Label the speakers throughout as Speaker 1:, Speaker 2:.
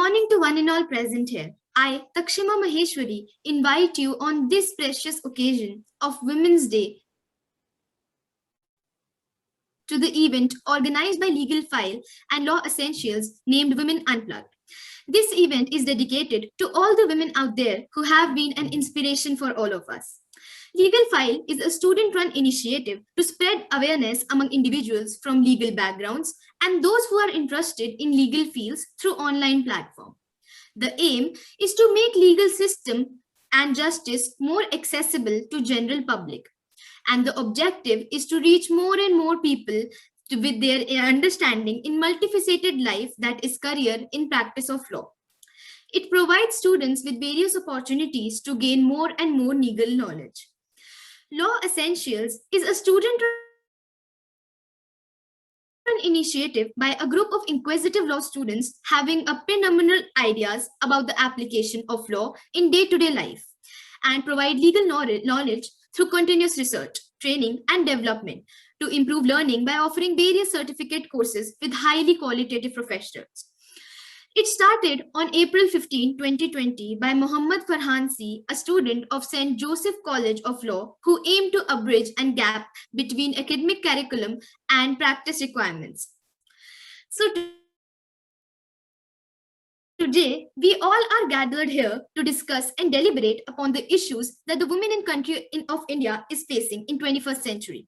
Speaker 1: morning to one and all present here. I, Takshima Maheshwari, invite you on this precious occasion of Women's Day to the event organized by Legal File and Law Essentials named Women Unplugged. This event is dedicated to all the women out there who have been an inspiration for all of us. Legal File is a student-run initiative to spread awareness among individuals from legal backgrounds and those who are interested in legal fields through online platform. The aim is to make legal system and justice more accessible to general public. And the objective is to reach more and more people with their understanding in multifaceted life that is career in practice of law. It provides students with various opportunities to gain more and more legal knowledge. Law Essentials is a student initiative by a group of inquisitive law students having a phenomenal ideas about the application of law in day-to-day life and provide legal knowledge through continuous research, training, and development to improve learning by offering various certificate courses with highly qualitative professionals. It started on April 15, 2020 by Muhammad Farhan C., a student of St. Joseph College of Law who aimed to bridge and gap between academic curriculum and practice requirements. So today, we all are gathered here to discuss and deliberate upon the issues that the women in country of India is facing in 21st century.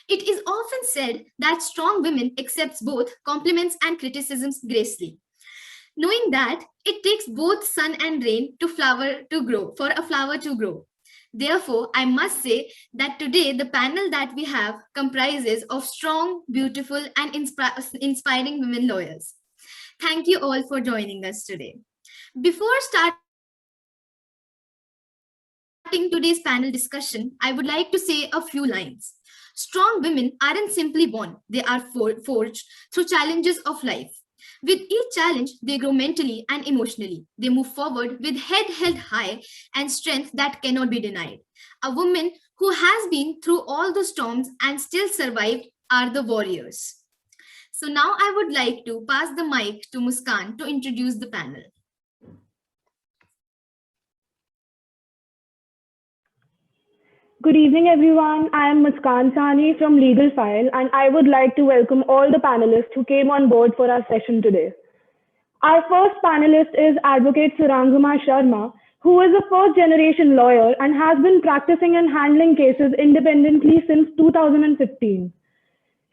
Speaker 1: It is often said that strong women accepts both compliments and criticisms gracefully, knowing that it takes both sun and rain for a flower to grow. Therefore, I must say that today the panel that we have comprises of strong, beautiful, and inspiring women lawyers. Thank you all for joining us today. Before starting today's panel discussion, I would like to say a few lines. Strong women aren't simply born, they are forged through challenges of life. With each challenge, they grow mentally and emotionally. They move forward with head held high and strength that cannot be denied. A woman who has been through all the storms and still survived are the warriors. So now I would like to pass the mic to Muskan to introduce the panel.
Speaker 2: Good evening, everyone. I am Muskan Sani from Legal File, and I would like to welcome all the panelists who came on board for our session today. Our first panelist is Advocate Surangama Sharma, who is a first-generation lawyer and has been practicing and handling cases independently since 2015.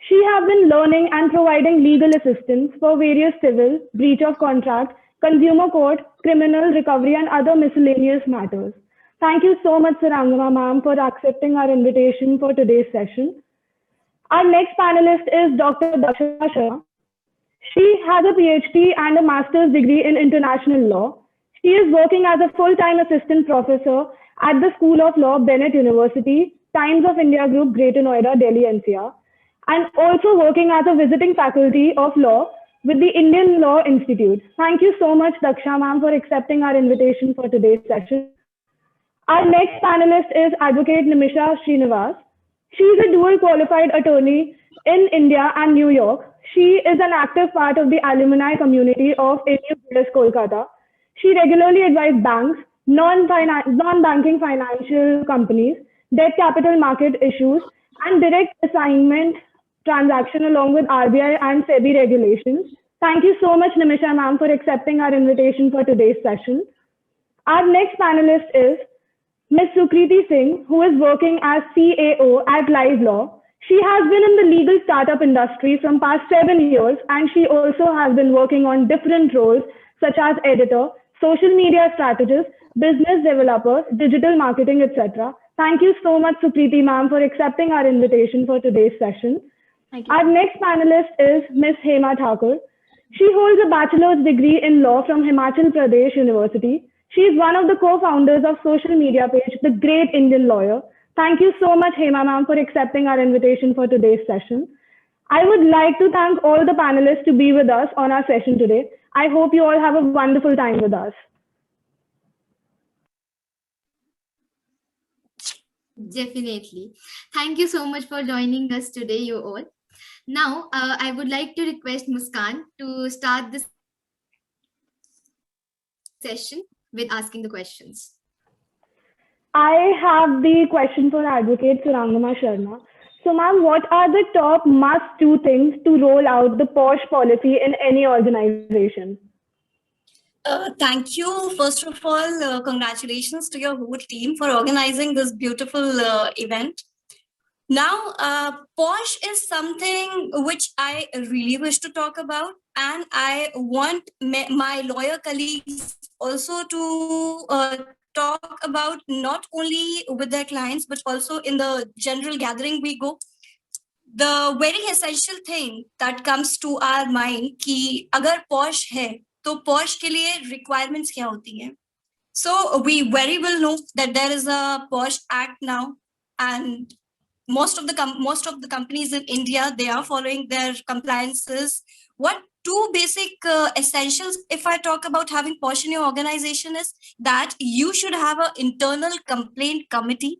Speaker 2: She has been learning and providing legal assistance for various civil, breach of contract, consumer court, criminal recovery, and other miscellaneous matters. Thank you so much, Surangama ma'am, for accepting our invitation for today's session. Our next panelist is Dr. Daksha Sharma. She has a PhD and a master's degree in international law. She is working as a full-time assistant professor at the School of Law, Bennett University, Times of India Group, Greater Noida, Delhi NCR, and also working as a visiting faculty of law with the Indian Law Institute. Thank you so much, Daksha ma'am, for accepting our invitation for today's session. Our next panelist is Advocate Nimisha Srinivas. She is a dual qualified attorney in India and New York. She is an active part of the alumni community of NUJS Kolkata. She regularly advises banks, non-banking financial companies, debt capital market issues, and direct assignment transaction along with RBI and SEBI regulations. Thank you so much, Nimisha ma'am, for accepting our invitation for today's session. Our next panelist is Ms. Sukriti Singh, who is working as CAO at Live Law. She has been in the legal startup industry from past 7 years, and she also has been working on different roles such as editor, social media strategist, business developer, digital marketing, etc. Thank you so much, Sukriti ma'am, for accepting our invitation for today's session.
Speaker 1: Thank you.
Speaker 2: Our next panelist is Ms. Hema Thakur. She holds a bachelor's degree in law from Himachal Pradesh University. She is one of the co-founders of social media page, The Great Indian Lawyer. Thank you so much, Hema ma'am, for accepting our invitation for today's session. I would like to thank all the panelists to be with us on our session today. I hope you all have a wonderful time with us.
Speaker 1: Definitely. Thank you so much for joining us today, you all. Now, I would like to request Muskan to start this session with asking the questions.
Speaker 2: I have the question for Advocate Surangama Sharma. So, ma'am, what are the top must-do things to roll out the POSH policy in any organization?
Speaker 3: Thank you. First of all, congratulations to your whole team for organizing this beautiful event. Now, POSH is something which I really wish to talk about, and I want my lawyer colleagues also to talk about, not only with their clients, but also in the general gathering we go. The very essential thing that comes to our mind कि अगर POSH है तो POSH के लिए requirements क्या होती हैं? So we very well know that there is a POSH Act now, and most of the companies in India, they are following their compliances. What two basic essentials, if I talk about having POSH in your organization, is that you should have an internal complaint committee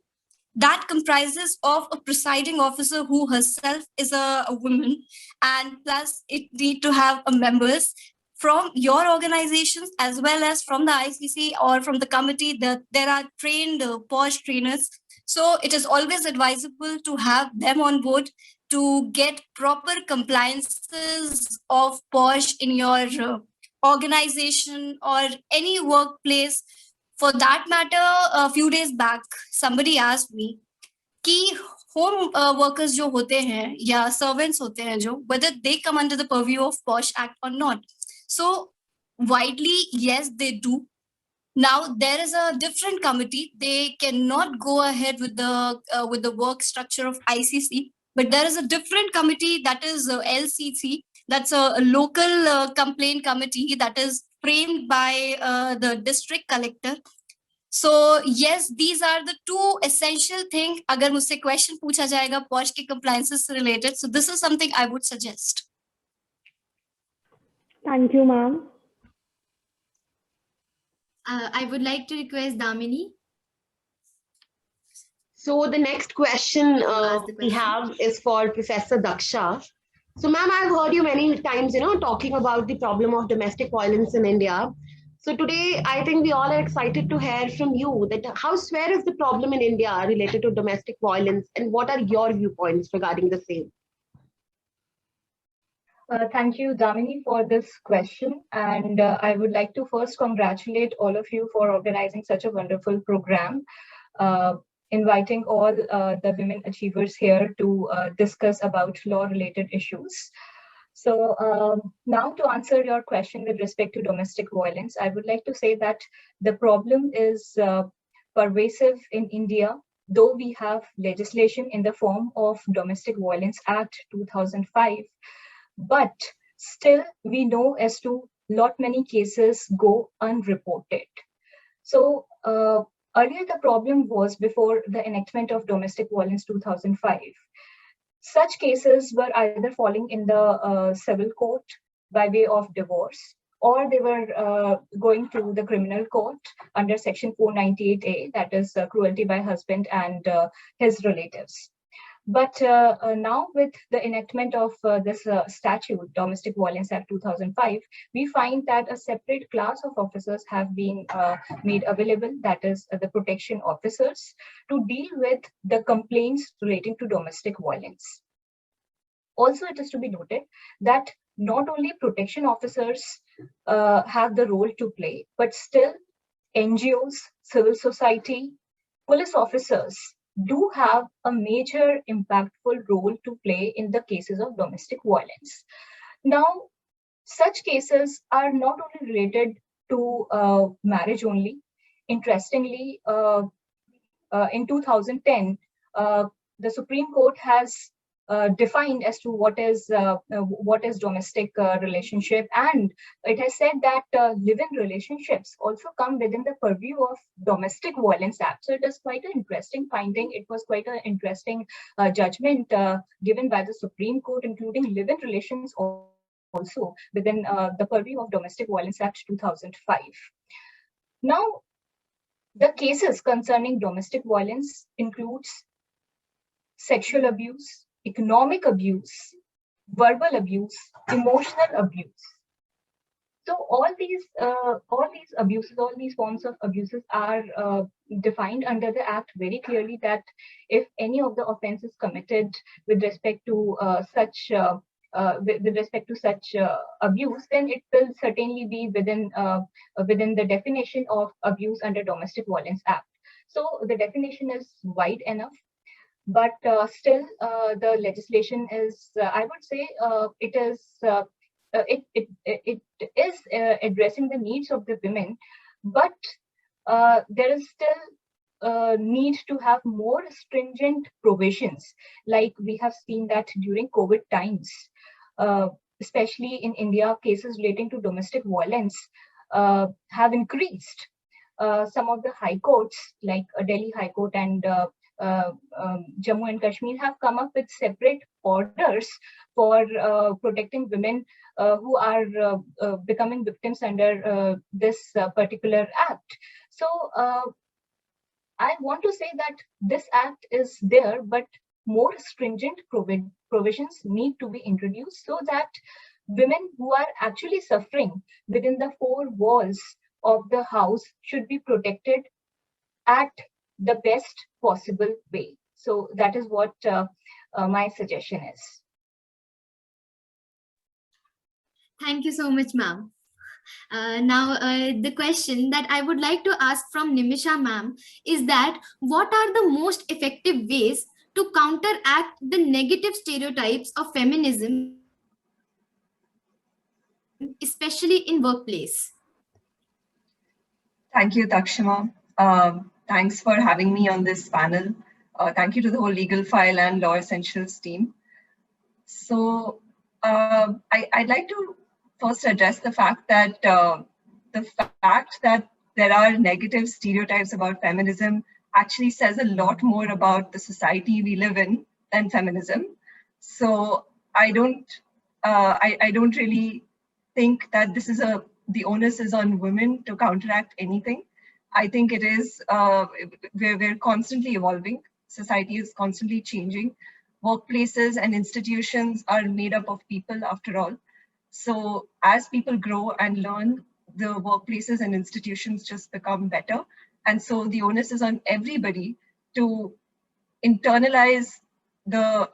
Speaker 3: that comprises of a presiding officer who herself is a woman, and plus it need to have a members from your organizations as well as from the ICC or from the committee. That there are trained POSH trainers, so it is always advisable to have them on board to get proper compliances of POSH in your organization or any workplace. For that matter, a few days back, somebody asked me कि home workers जो होते हैं या servants होते हैं जो, whether they come under the purview of POSH Act or not. So widely, yes, they do. Now there is a different committee. They cannot go ahead with the work structure of ICC, but there is a different committee that is LCC. That's a local complaint committee that is framed by the district collector. So yes, these are the two essential things. अगर मुझसे question पूछा जाएगा POSH के compliances से related, so this is something I would suggest.
Speaker 2: Thank you, ma'am.
Speaker 1: I would like to request Damini.
Speaker 4: So the next question
Speaker 1: Ask the
Speaker 4: we
Speaker 1: question.
Speaker 4: have is for Professor Daksha. So ma'am, I've heard you many times, talking about the problem of domestic violence in India. So today, I think we all are excited to hear from you that how severe is the problem in India related to domestic violence, and what are your viewpoints regarding the same?
Speaker 5: Thank you, Damini, for this question. And I would like to first congratulate all of you for organizing such a wonderful program, inviting all the women achievers here to discuss about law-related issues. So now to answer your question with respect to domestic violence, I would like to say that the problem is pervasive in India, though we have legislation in the form of Domestic Violence Act 2005. But still, we know as to lot many cases go unreported. So earlier, the problem was before the enactment of Domestic Violence 2005. Such cases were either falling in the civil court by way of divorce, or they were going to the criminal court under Section 498A, that is cruelty by husband and his relatives. But now with the enactment of this statute, Domestic Violence Act 2005, we find that a separate class of officers have been made available, that is the protection officers, to deal with the complaints relating to domestic violence. Also, it is to be noted that not only protection officers have the role to play, but still NGOs, civil society, police officers do have a major impactful role to play in the cases of domestic violence. Now, such cases are not only related to marriage only. Interestingly, in 2010, the Supreme Court has defined as to what is domestic relationship, and it has said that live-in relationships also come within the purview of Domestic Violence Act. So it is quite an interesting finding. It was quite an interesting judgment given by the Supreme Court, including live-in relations also within the purview of Domestic Violence Act 2005. Now, the cases concerning domestic violence includes sexual abuse, economic abuse, verbal abuse, emotional abuse. So all these abuses, all these forms of abuses are defined under the Act very clearly, that if any of the offences committed with respect to such abuse, then it will certainly be within the definition of abuse under Domestic Violence Act. So the definition is wide enough, but still the legislation is, I would say, it is addressing the needs of the women, but there is still need to have more stringent provisions. Like we have seen that during COVID times, especially in India, cases relating to domestic violence have increased. Some of the high courts, like Delhi High Court and Jammu and Kashmir, have come up with separate orders for protecting women who are becoming victims under this particular act. So I want to say that this act is there, but more stringent provisions need to be introduced so that women who are actually suffering within the four walls of the house should be protected at the best possible way. So that is what my suggestion is.
Speaker 1: Thank you so much, ma'am. Now, the question that I would like to ask from Nimisha ma'am is that what are the most effective ways to counteract the negative stereotypes of feminism, especially in workplace?
Speaker 6: Thank you, Takshima. Thanks for having me on this panel. Thank you to the whole Legal File and Law Essentials team. So I'd like to first address the fact that there are negative stereotypes about feminism actually says a lot more about the society we live in than feminism. So I don't really think that this is the onus is on women to counteract anything. I think it is, we're constantly evolving. Society is constantly changing. Workplaces and institutions are made up of people after all. So as people grow and learn, the workplaces and institutions just become better. And so the onus is on everybody to internalize the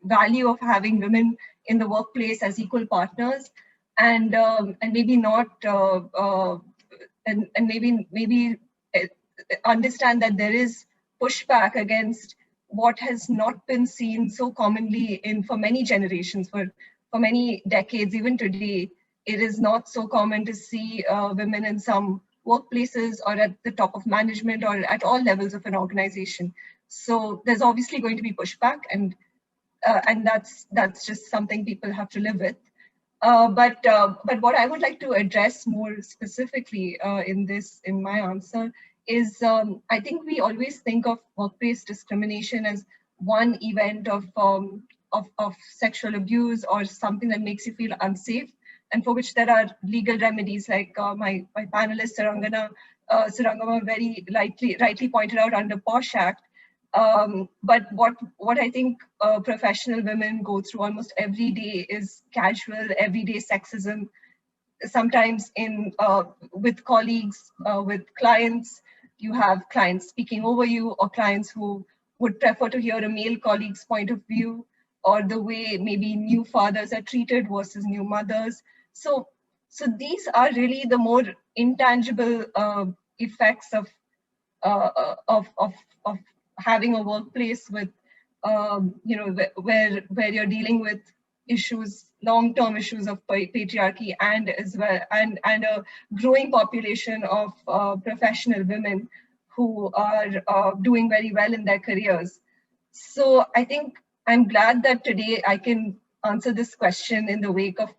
Speaker 6: value of having women in the workplace as equal partners, and maybe not and maybe understand that there is pushback against what has not been seen so commonly for many generations, for many decades. Even today, it is not so common to see women in some workplaces or at the top of management or at all levels of an organization. So there's obviously going to be pushback, and that's just something people have to live with. But what I would like to address more specifically in my answer is, I think we always think of workplace discrimination as one event of sexual abuse or something that makes you feel unsafe, and for which there are legal remedies, like my panelist Surangama very rightly pointed out under POSH Act. But what I think professional women go through almost every day is casual, everyday sexism, sometimes with colleagues, with clients. You have clients speaking over you, or clients who would prefer to hear a male colleague's point of view, or the way maybe new fathers are treated versus new mothers. So these are really the more intangible effects of having a workplace with where you're dealing with issues, long-term issues of patriarchy, and as well and a growing population of professional women who are doing very well in their careers. So I think I'm glad that today I can answer this question in the wake of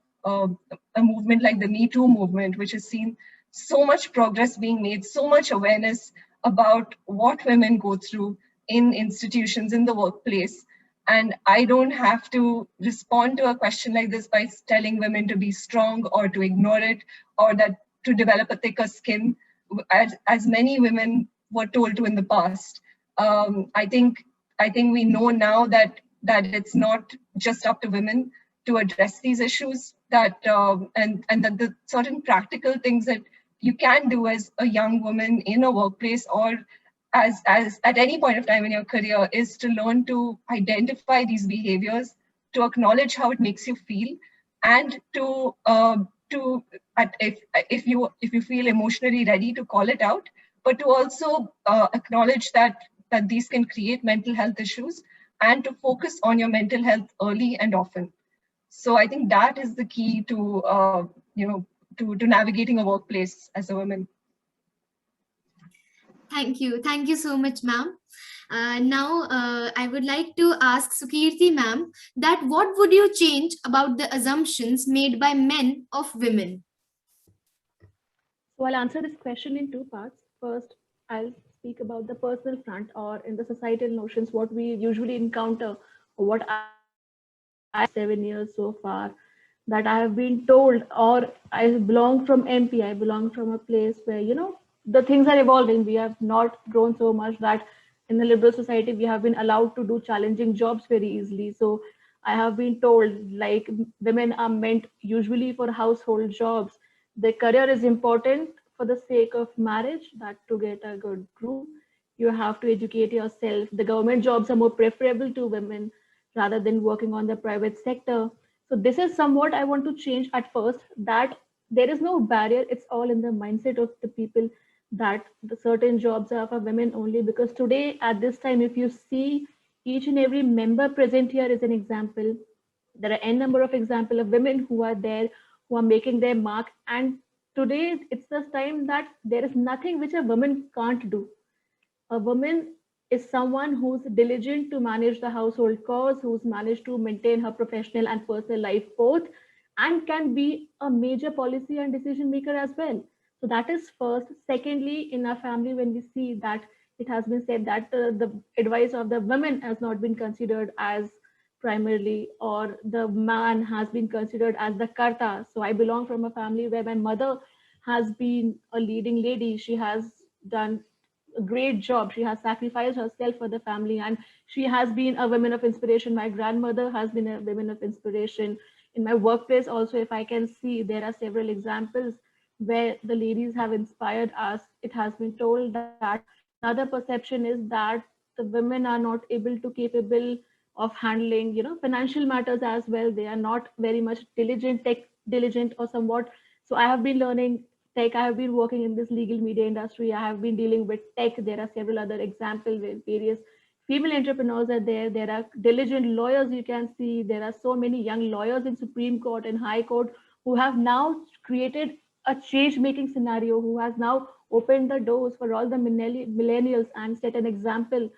Speaker 6: a movement like the Me Too movement, which has seen so much progress being made, so much awareness about what women go through in institutions, in the workplace. And I don't have to respond to a question like this by telling women to be strong or to ignore it, or that to develop a thicker skin, as many women were told to in the past. I think we know now that it's not just up to women. address these issues, that and that the certain practical things that you can do as a young woman in a workplace or as at any point of time in your career is to learn to identify these behaviors, to acknowledge how it makes you feel, and if you feel emotionally ready to call it out, but to also acknowledge that these can create mental health issues, and to focus on your mental health early and often. So I think that is the key to to navigating a workplace as a woman.
Speaker 1: Thank you so much, ma'am. Now, I would like to ask Sukirti ma'am that what would you change about the assumptions made by men of women?
Speaker 2: So I'll answer this question in two parts. First, I'll speak about the personal front or in the societal notions, what we usually encounter, or what I 7 years so far that I have been told, or I belong from MP, I belong from a place where, the things are evolving. We have not grown so much that in the liberal society, we have been allowed to do challenging jobs very easily. So I have been told like women are meant usually for household jobs. The career is important for the sake of marriage, that to get a good groom, you have to educate yourself. The government jobs are more preferable to women rather than working on the private sector. So this is somewhat I want to change at first, that there is no barrier. It's all in the mindset of the people that the certain jobs are for women only. Because today at this time, if you see each and every member present here is an example. There are n number of example of women who are there, who are making their mark. And today it's the time that there is nothing which a woman can't do. A woman is someone who's diligent to manage the household chores, who's managed to maintain her professional and personal life both, and can be a major policy and decision maker as well. So that is first. Secondly, in our family, when we see that it has been said that the advice of the women has not been considered as primarily, or the man has been considered as the karta. So I belong from a family where my mother has been a leading lady. She has done a great job. She has sacrificed herself for the family, and she has been a woman of inspiration. My grandmother has been a woman of inspiration. In my workplace also, if I can see, there are several examples where the ladies have inspired us. It has been told that another perception is that the women are not able to capable of handling, financial matters as well. They are not very much diligent, tech diligent or somewhat. So I have been learning tech. I have been working in this legal media industry. I have been dealing with tech. There are several other examples where various female entrepreneurs are there. There are diligent lawyers you can see. There are so many young lawyers in Supreme Court and High Court who have now created a change-making scenario, who has now opened the doors for all the millennials and set an example.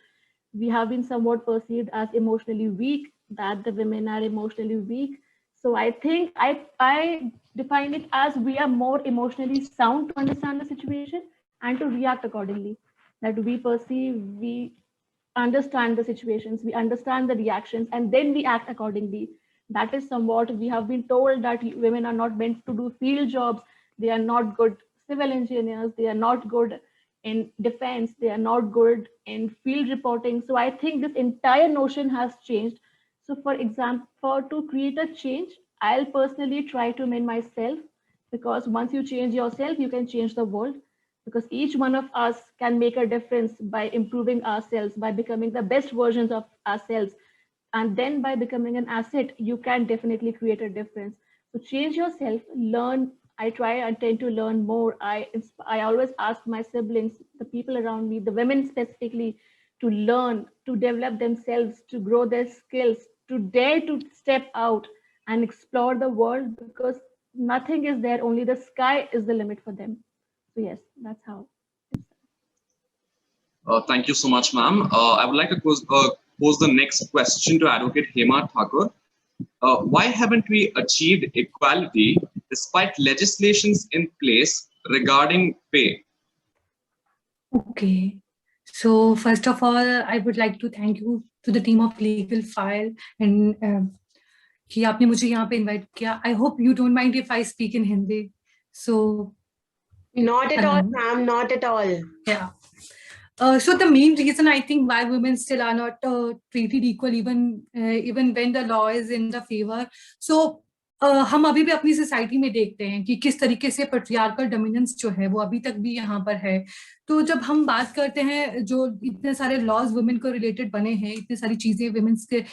Speaker 2: We have been somewhat perceived as emotionally weak, that the women are emotionally weak. So I think I define it as we are more emotionally sound to understand the situation and to react accordingly. That we perceive, we understand the situations, we understand the reactions, and then we act accordingly. That is somewhat we have been told that women are not meant to do field jobs. They are not good civil engineers. They are not good in defense. They are not good in field reporting. So I think this entire notion has changed. So for example, to create a change, I'll personally try to amend myself, because once you change yourself, you can change the world, because each one of us can make a difference by improving ourselves, by becoming the best versions of ourselves. And then by becoming an asset, you can definitely create a difference. So change yourself, learn. I try and tend to learn more. I always ask my siblings, the people around me, the women specifically, to learn, to develop themselves, to grow their skills, to dare to step out and explore the world, because nothing is there, only the sky is the limit for them. So yes, that's how.
Speaker 7: Thank you so much, ma'am. I would like to pose the next question to Advocate Hema Thakur. Why haven't we achieved equality despite legislations in place regarding pay?
Speaker 8: Okay. So first of all, I would like to thank you to the team of Legal File and कि आपने मुझे यहाँ पे invite किया. I hope you don't mind if I speak in Hindi. So
Speaker 4: not at all, ma'am, not at all.
Speaker 8: Yeah. So the main reason I think why women still are not treated equal even when the law is in the favor. So हम अभी भी अपनी society में देखते हैं कि किस तरीके से पेट्रियार्कल डोमिनेंस जो है वो अभी तक भी यहाँ पर है। तो जब हम बात करते हैं जो इतने सारे लॉज वुमेन को रिलेटेड बने हैं, इतनी सारी चीजें वुमेन्स के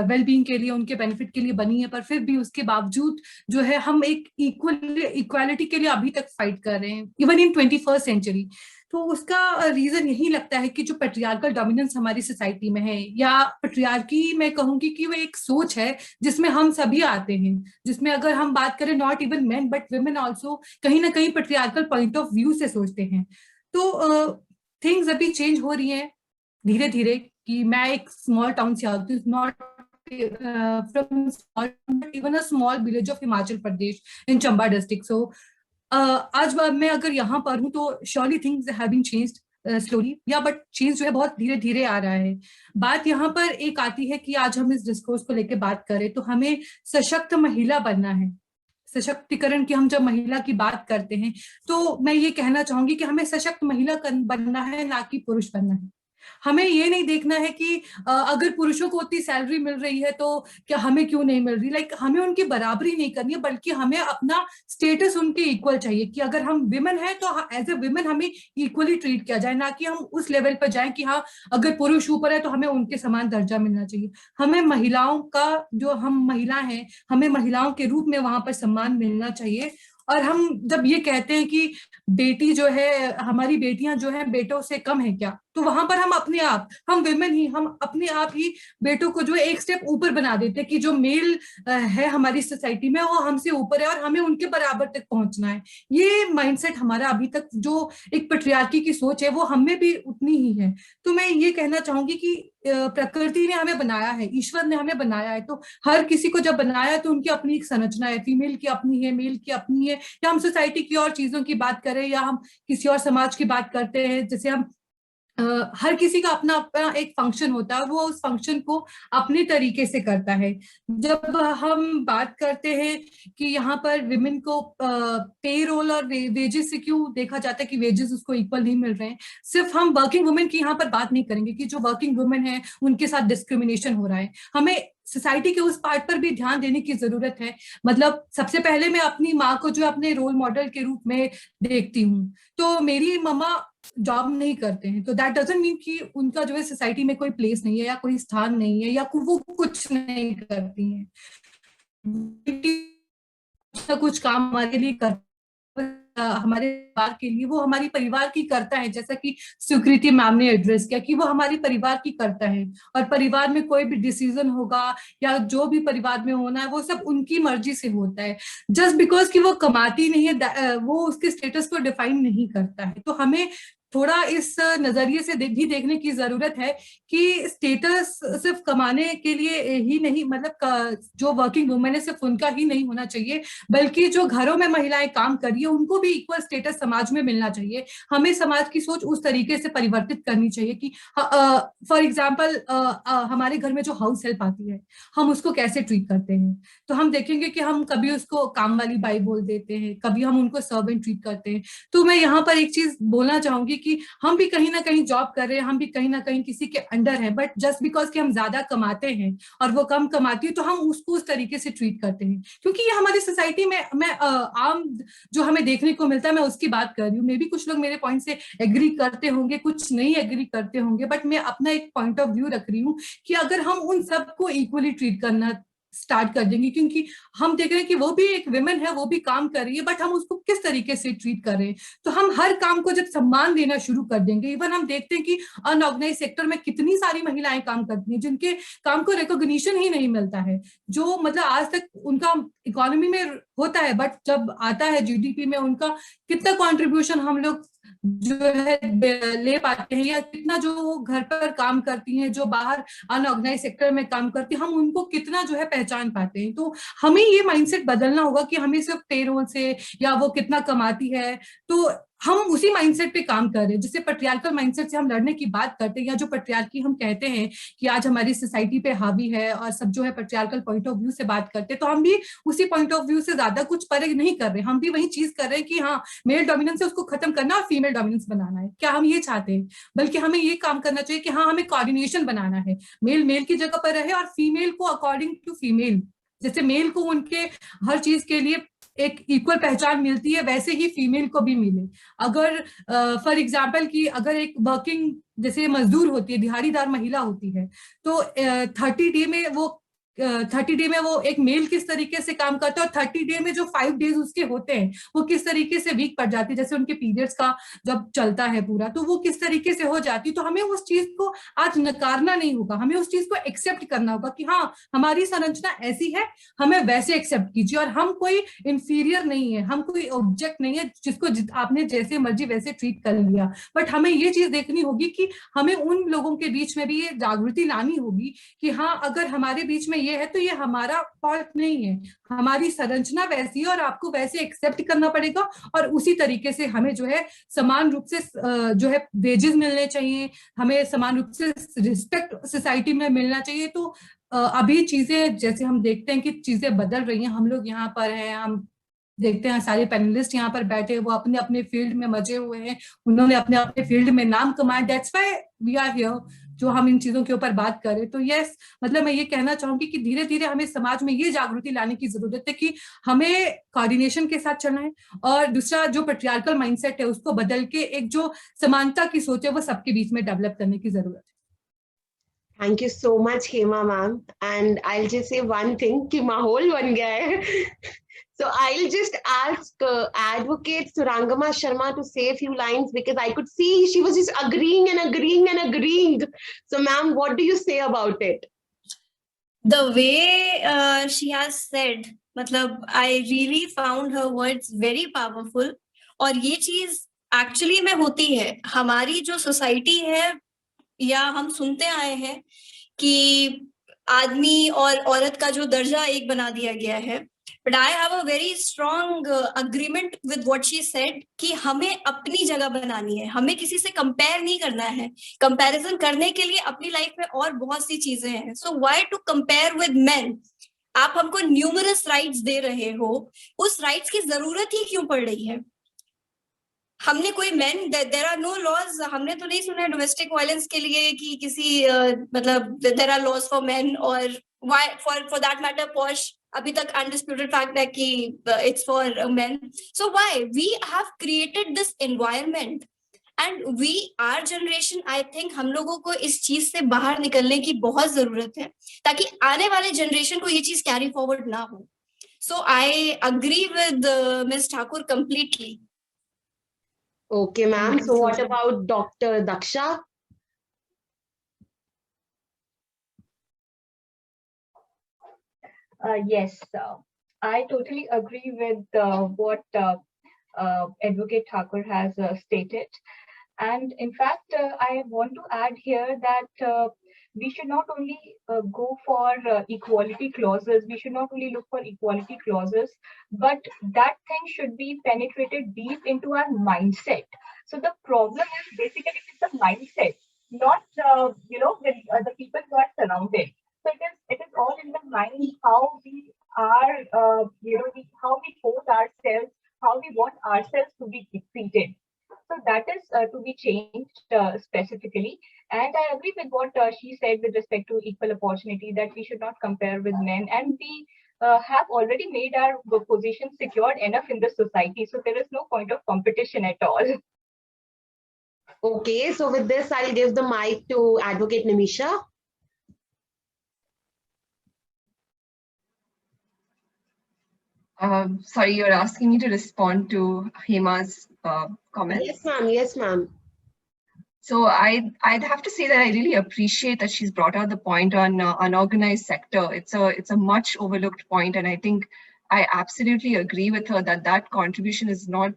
Speaker 8: वेलबींग के लिए, उनके बेनिफिट के लिए बनी है, पर फिर भी उसके बावजूद जो है हम एक इक्वालिटी के लिए अभी तक फाइट कर रहे हैं इवन इन 21st सेंचुरी। तो उसका रीजन यही लगता है कि जो पेट्रियार्कल डोमिनेंस हमारी सोसाइटी में है, या पेट्रियार्की मैं कहूंगी कि वो एक सोच है जिसमें हम सभी आते हैं, जिसमें अगर हम बात करें not even men but women also कहीं ना कहीं पेट्रियार्कल पॉइंट ऑफ व्यू से सोचते हैं। तो थिंग्स अभी चेंज हो रही हैं धीरे धीरे। कि मैं एक स्मॉल टाउन से आती हूँ, not from even a small village of Himachal Pradesh in Chamba district. So आज मैं अगर यहाँ पर हूँ तो surely things have been changed slowly, yeah but change जो है बहुत धीरे धीरे आ रहा है। बात यहाँ पर एक आती है कि आज हम इस डिस्कोर्स को लेकर बात करें तो हमें सशक्त महिला बनना है। सशक्तिकरण की हम जब महिला की बात करते हैं तो मैं ये कहना चाहूंगी कि हमें सशक्त महिला बनना है, ना कि पुरुष बनना है। हमें ये नहीं देखना है कि अगर पुरुषों को उतनी सैलरी मिल रही है तो क्या हमें क्यों नहीं मिल रही। हमें उनकी बराबरी नहीं करनी है, बल्कि हमें अपना स्टेटस उनके इक्वल चाहिए कि अगर हम विमेन हैं तो एज ए विमेन हमें इक्वली ट्रीट किया जाए, ना कि हम उस लेवल पर जाएं कि हाँ अगर पुरुष ऊपर है तो हमें उनके समान दर्जा मिलना चाहिए। हमें महिलाओं का, जो हम महिला हैं, हमें महिलाओं के रूप में वहां पर सम्मान मिलना चाहिए। और हम जब ये कहते हैं कि बेटी जो है, हमारी बेटियां जो है बेटों से कम है क्या, तो वहां पर हम अपने आप, हम विमेन ही, हम अपने आप ही बेटों को जो एक स्टेप ऊपर बना देते हैं कि जो मेल है हमारी सोसाइटी में वो हमसे ऊपर है और हमें उनके बराबर तक पहुंचना है। ये माइंडसेट हमारा अभी तक जो एक पेट्रियार्की की सोच है वो हमें भी उतनी ही है। तो मैं ये कहना चाहूंगी कि प्रकृति ने हमें बनाया है, ईश्वर ने हमें बनाया है, तो हर किसी को जब बनाया है तो उनकी अपनी एक संरचना है। फीमेल की अपनी है, मेल की अपनी है, या हम सोसाइटी की और चीजों की बात करें या हम किसी और समाज की बात करते हैं, जैसे हम हर किसी का अपना अपना एक फंक्शन होता है, वो उस फंक्शन को अपने तरीके से करता है। जब हम बात करते हैं कि यहाँ पर विमेन को पे रोल और वेजेस से क्यों देखा जाता है कि वेजेस उसको इक्वल नहीं मिल रहे हैं, सिर्फ हम वर्किंग वुमेन की यहाँ पर बात नहीं करेंगे कि जो वर्किंग वुमेन है उनके साथ डिस्क्रिमिनेशन हो रहा है। हमें सोसाइटी के उस पार्ट पर भी ध्यान देने की जरूरत है। मतलब सबसे पहले मैं अपनी माँ को जो अपने रोल मॉडल के रूप में देखती हूँ, तो मेरी मम्मा जॉब नहीं करते हैं, तो दैट डजंट मीन कि उनका जो है सोसाइटी में कोई प्लेस नहीं है या कोई स्थान नहीं है या वो कुछ नहीं करती हैं। कुछ काम हमारे लिए कर, हमारे परिवार के लिए, वो हमारी परिवार की करता है। जैसा कि स्वीकृति मैम ने एड्रेस किया कि वो हमारी परिवार की करता है, और परिवार में कोई भी डिसीजन होगा या जो भी परिवार में होना है वो सब उनकी मर्जी से होता है। जस्ट बिकॉज कि वो कमाती नहीं है वो उसके स्टेटस को डिफाइन नहीं करता है। तो हमें थोड़ा इस नजरिए से भी देखने की जरूरत है कि स्टेटस सिर्फ कमाने के लिए ही नहीं, मतलब जो वर्किंग वुमेन है सिर्फ उनका ही नहीं होना चाहिए, बल्कि जो घरों में महिलाएं काम कर रही है उनको भी इक्वल स्टेटस समाज में मिलना चाहिए। हमें समाज की सोच उस तरीके से परिवर्तित करनी चाहिए कि फॉर एग्जाम्पल हमारे घर में जो हाउस हेल्प आती है हम उसको कैसे ट्रीट करते हैं, तो हम देखेंगे कि हम कभी उसको काम वाली बाई बोल देते हैं, कभी हम उनको सर्वेंट ट्रीट करते हैं। तो मैं यहाँ पर एक चीज बोलना चाहूंगी कि हम भी कहीं ना कहीं जॉब कर रहे हैं, हम भी कहीं ना कहीं किसी के अंडर हैं, बट जस्ट बिकॉज कि हम ज्यादा कमाते हैं और वो कम कमाती है तो हम उसको उस तरीके से ट्रीट करते हैं, क्योंकि ये हमारी सोसाइटी में मैं आम जो हमें देखने को मिलता है मैं उसकी बात कर रही हूँ। मे बी कुछ लोग मेरे पॉइंट से एग्री करते होंगे, कुछ नहीं एग्री करते होंगे, बट मैं अपना एक पॉइंट ऑफ व्यू रख रही हूँ कि अगर हम उन सबको इक्वली ट्रीट करना स्टार्ट कर देंगे, क्योंकि हम देख रहे हैं कि वो भी एक विमेन है, वो भी काम कर रही है, बट हम उसको किस तरीके से ट्रीट कर रहे हैं। तो हम हर काम को जब सम्मान देना शुरू कर देंगे, इवन हम देखते हैं कि अनऑर्गेनाइज सेक्टर में कितनी सारी महिलाएं काम करती हैं जिनके काम को रिकॉग्निशन ही नहीं मिलता है, जो मतलब आज तक उनका इकोनॉमी में होता है, बट जब आता है जीडीपी में उनका कितना कॉन्ट्रीब्यूशन हम लोग जो है ले पाते हैं, या कितना जो घर पर काम करती हैं, जो बाहर अनऑर्गेनाइज सेक्टर में काम करती हैं, हम उनको कितना जो है पहचान पाते हैं। तो हमें ये माइंडसेट बदलना होगा कि हमें सिर्फ पेरोल से या वो कितना कमाती है, तो हम उसी माइंडसेट पे काम कर रहे हैं, जिससे पट्रियार्कल माइंडसेट से हम लड़ने की बात करते हैं, या जो पट्रियार्की हम कहते हैं कि आज हमारी सोसाइटी पे हावी है और सब जो है पट्रियार्कल पॉइंट ऑफ व्यू से बात करते हैं, तो हम भी उसी पॉइंट ऑफ व्यू से ज्यादा कुछ परे नहीं कर रहे, हम भी वही चीज कर रहे हैं कि हाँ मेल डोमिनेंस है उसको खत्म करना और फीमेल डोमिनेंस बनाना है। क्या हम ये चाहते हैं? बल्कि हमें ये काम करना चाहिए कि हाँ हमें कोऑर्डिनेशन बनाना है, मेल मेल की जगह पर रहे और फीमेल को अकॉर्डिंग टू फीमेल, जैसे मेल को उनके हर चीज के लिए एक इक्वल पहचान मिलती है वैसे ही फीमेल को भी मिले। अगर फॉर एग्जाम्पल कि अगर एक वर्किंग जैसे मजदूर होती है, दिहाड़ीदार महिला होती है, तो 30 डे में वो एक मेल किस तरीके से काम करता है और 30 डे में जो 5 डेज उसके होते हैं वो किस तरीके से वीक पड़ जाती है, जैसे उनके पीरियड्स का जब चलता है पूरा तो वो किस तरीके से हो जाती है। तो हमें उस चीज को आज नकारना नहीं होगा, हमें उस चीज को एक्सेप्ट करना होगा कि हाँ हमारी संरचना ऐसी है, हमें वैसे एक्सेप्ट कीजिए, और हम कोई इंफीरियर नहीं है, हम कोई ऑब्जेक्ट नहीं है जिसको आपने जैसे मर्जी वैसे ट्रीट कर लिया। बट हमें ये चीज देखनी होगी कि हमें उन लोगों के बीच में भी ये जागृति लानी होगी कि हाँ अगर हमारे बीच में ये है तो ये हमारा फॉल्ट नहीं है, हमारी संरचना वैसी है और आपको वैसे एक्सेप्ट करना पड़ेगा, और उसी तरीके से हमें जो है समान रूप से जो है वेजेस मिलने चाहिए, हमें समान रूप से रिस्पेक्ट सोसाइटी में मिलना चाहिए। तो अभी चीजें जैसे हम देखते हैं कि चीजें बदल रही हैं, हम लोग यहाँ पर हैं, हम देखते हैं सारे पैनलिस्ट यहाँ पर बैठे, वो अपने अपने फील्ड में मजे हुए हैं, उन्होंने अपने अपने फील्ड में नाम कमाया, that's why we are here, जो हम इन चीजों के ऊपर बात करें। तो यस, मतलब मैं ये कहना चाहूंगी कि धीरे धीरे हमें समाज में ये जागृति लाने की जरूरत है कि हमें कोऑर्डिनेशन के साथ चलना है, और दूसरा जो पैट्रियार्कल माइंडसेट है उसको बदल के एक जो समानता की सोच है वो सबके बीच में डेवलप करने की जरूरत है।
Speaker 4: Thank you so much, Hema ma'am. And I'll just say one thing, कि माहौल बन गया है. So I'll just ask Advocate Surangama Sharma to say a few lines because I could see she was just agreeing and agreeing and agreeing. So ma'am, what do you say about it?
Speaker 3: The way she has said, मतलब I really found her words very powerful. और ये चीज actually में होती है, हमारी जो society है या हम सुनते आए हैं कि आदमी और औरत का जो दर्जा एक बना दिया गया है, but I have a very strong agreement with what she said कि हमें अपनी जगह बनानी है, हमें किसी से कंपेयर नहीं करना है। कंपैरिजन करने के लिए अपनी लाइफ में और बहुत सी चीजें हैं, so why to compare with men? आप हमको न्यूमरस राइट्स दे रहे हो, उस राइट्स की जरूरत ही क्यों पड़ रही है? हमने कोई men, there are no laws, हमने तो नहीं सुना है डोमेस्टिक वायलेंस के लिए कि किसी मतलब there are laws for men, और why for that matter posh अभी तक अनडिस्प्यूटेड फैक्ट है कि it's for men. So why we have created this environment and we our generation, I think हम लोगों को इस चीज से बाहर निकलने की बहुत जरूरत है ताकि आने वाले जनरेशन को ये चीज कैरी फॉरवर्ड ना हो। So I agree with miss Thakur completely.
Speaker 4: Okay, ma'am. So what about Dr. Daksha?
Speaker 5: Yes, I totally agree with what Advocate Thakur has stated. And in fact, I want to add here that we should not only go for equality clauses, we should not only look for equality clauses, but that thing should be penetrated deep into our mindset. So the problem is basically with the mindset, not with the people who are surrounded. So it is all in the mind, how we are, how we pose ourselves, how we want ourselves to be treated. So that is to be changed specifically. And I agree with what she said with respect to equal opportunity, that we should not compare with men. And we have already made our position secured enough in the society. So there is no point of competition at all.
Speaker 4: Okay, so with this, I'll give the mic to Advocate Nimisha.
Speaker 6: Sorry, you're asking me to respond to Hema's comments?
Speaker 4: Yes, ma'am. Yes, ma'am.
Speaker 6: So I'd have to say that I really appreciate that she's brought out the point on unorganized sector. It's a much overlooked point, and I think I absolutely agree with her that that contribution is not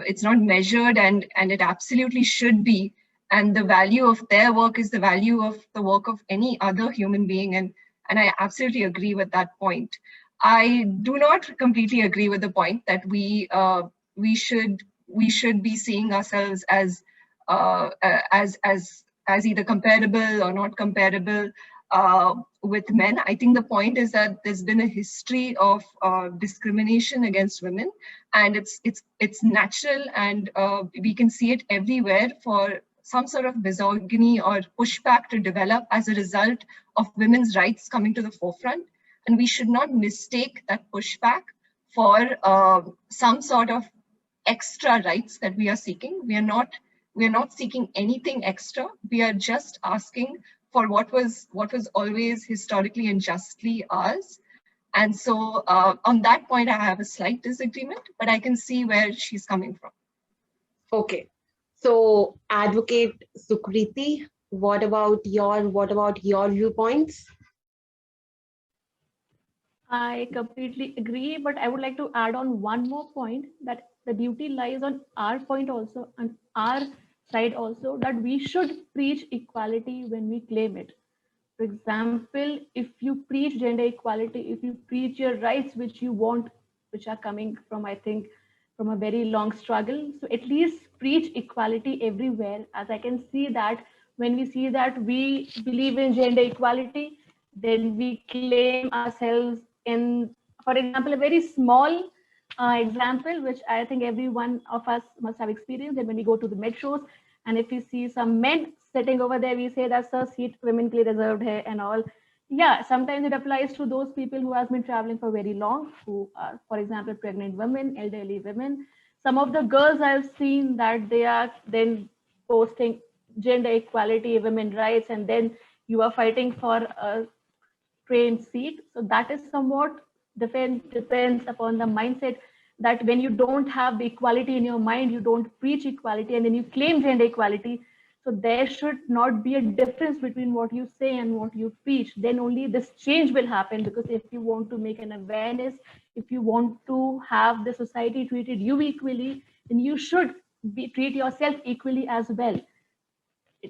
Speaker 6: it's not measured, and it absolutely should be. And the value of their work is the value of the work of any other human being, and I absolutely agree with that point. I do not completely agree with the point that we should we should be seeing ourselves as either comparable or not comparable with men. I think the point is that there's been a history of discrimination against women, and it's natural, and we can see it everywhere for some sort of misogyny or pushback to develop as a result of women's rights coming to the forefront. And we should not mistake that pushback for some sort of extra rights that we are seeking. We are not seeking anything extra. We are just asking for what was always historically and justly ours. And so on that point, I have a slight disagreement, but I can see where she's coming from.
Speaker 4: Okay. So Advocate Sukriti, what about your viewpoints?
Speaker 9: I completely agree, but I would like to add on one more point, that the duty lies on our point also, on our side also, that we should preach equality when we claim it. For example, if you preach gender equality, if you preach your rights which you want, which are coming from, I think, from a very long struggle, so at least preach equality everywhere. As I can see that when we see that we believe in gender equality, then we claim ourselves in, for example, a very small example, which I think every one of us must have experienced, that when we go to the metros, and if we see some men sitting over there, we say that's a seat women ke liye reserved hai and all. Yeah, sometimes it applies to those people who have been traveling for very long, who are, for example, pregnant women, elderly women. Some of the girls I've seen that they are then posting gender equality, women rights, and then you are fighting for a train seat. So that is somewhat depends upon the mindset, that when you don't have the equality in your mind, you don't preach equality, and then you claim gender equality. So there should not be a difference between what you say and what you preach. Then only this change will happen, because if you want to make an awareness, if you want to have the society treated you equally, then you should treat yourself equally as well.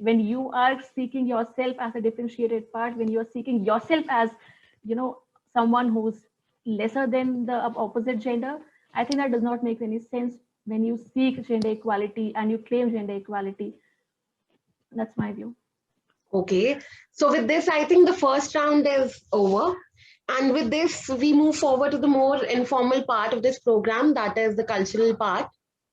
Speaker 9: When you are seeking yourself as a differentiated part, when you're seeking yourself as, someone who's lesser than the opposite gender, I think that does not make any sense when you seek gender equality and you claim gender equality. That's my view.
Speaker 4: Okay. So with this, I think the first round is over. And with this, we move forward to the more informal part of this program, that is the cultural part.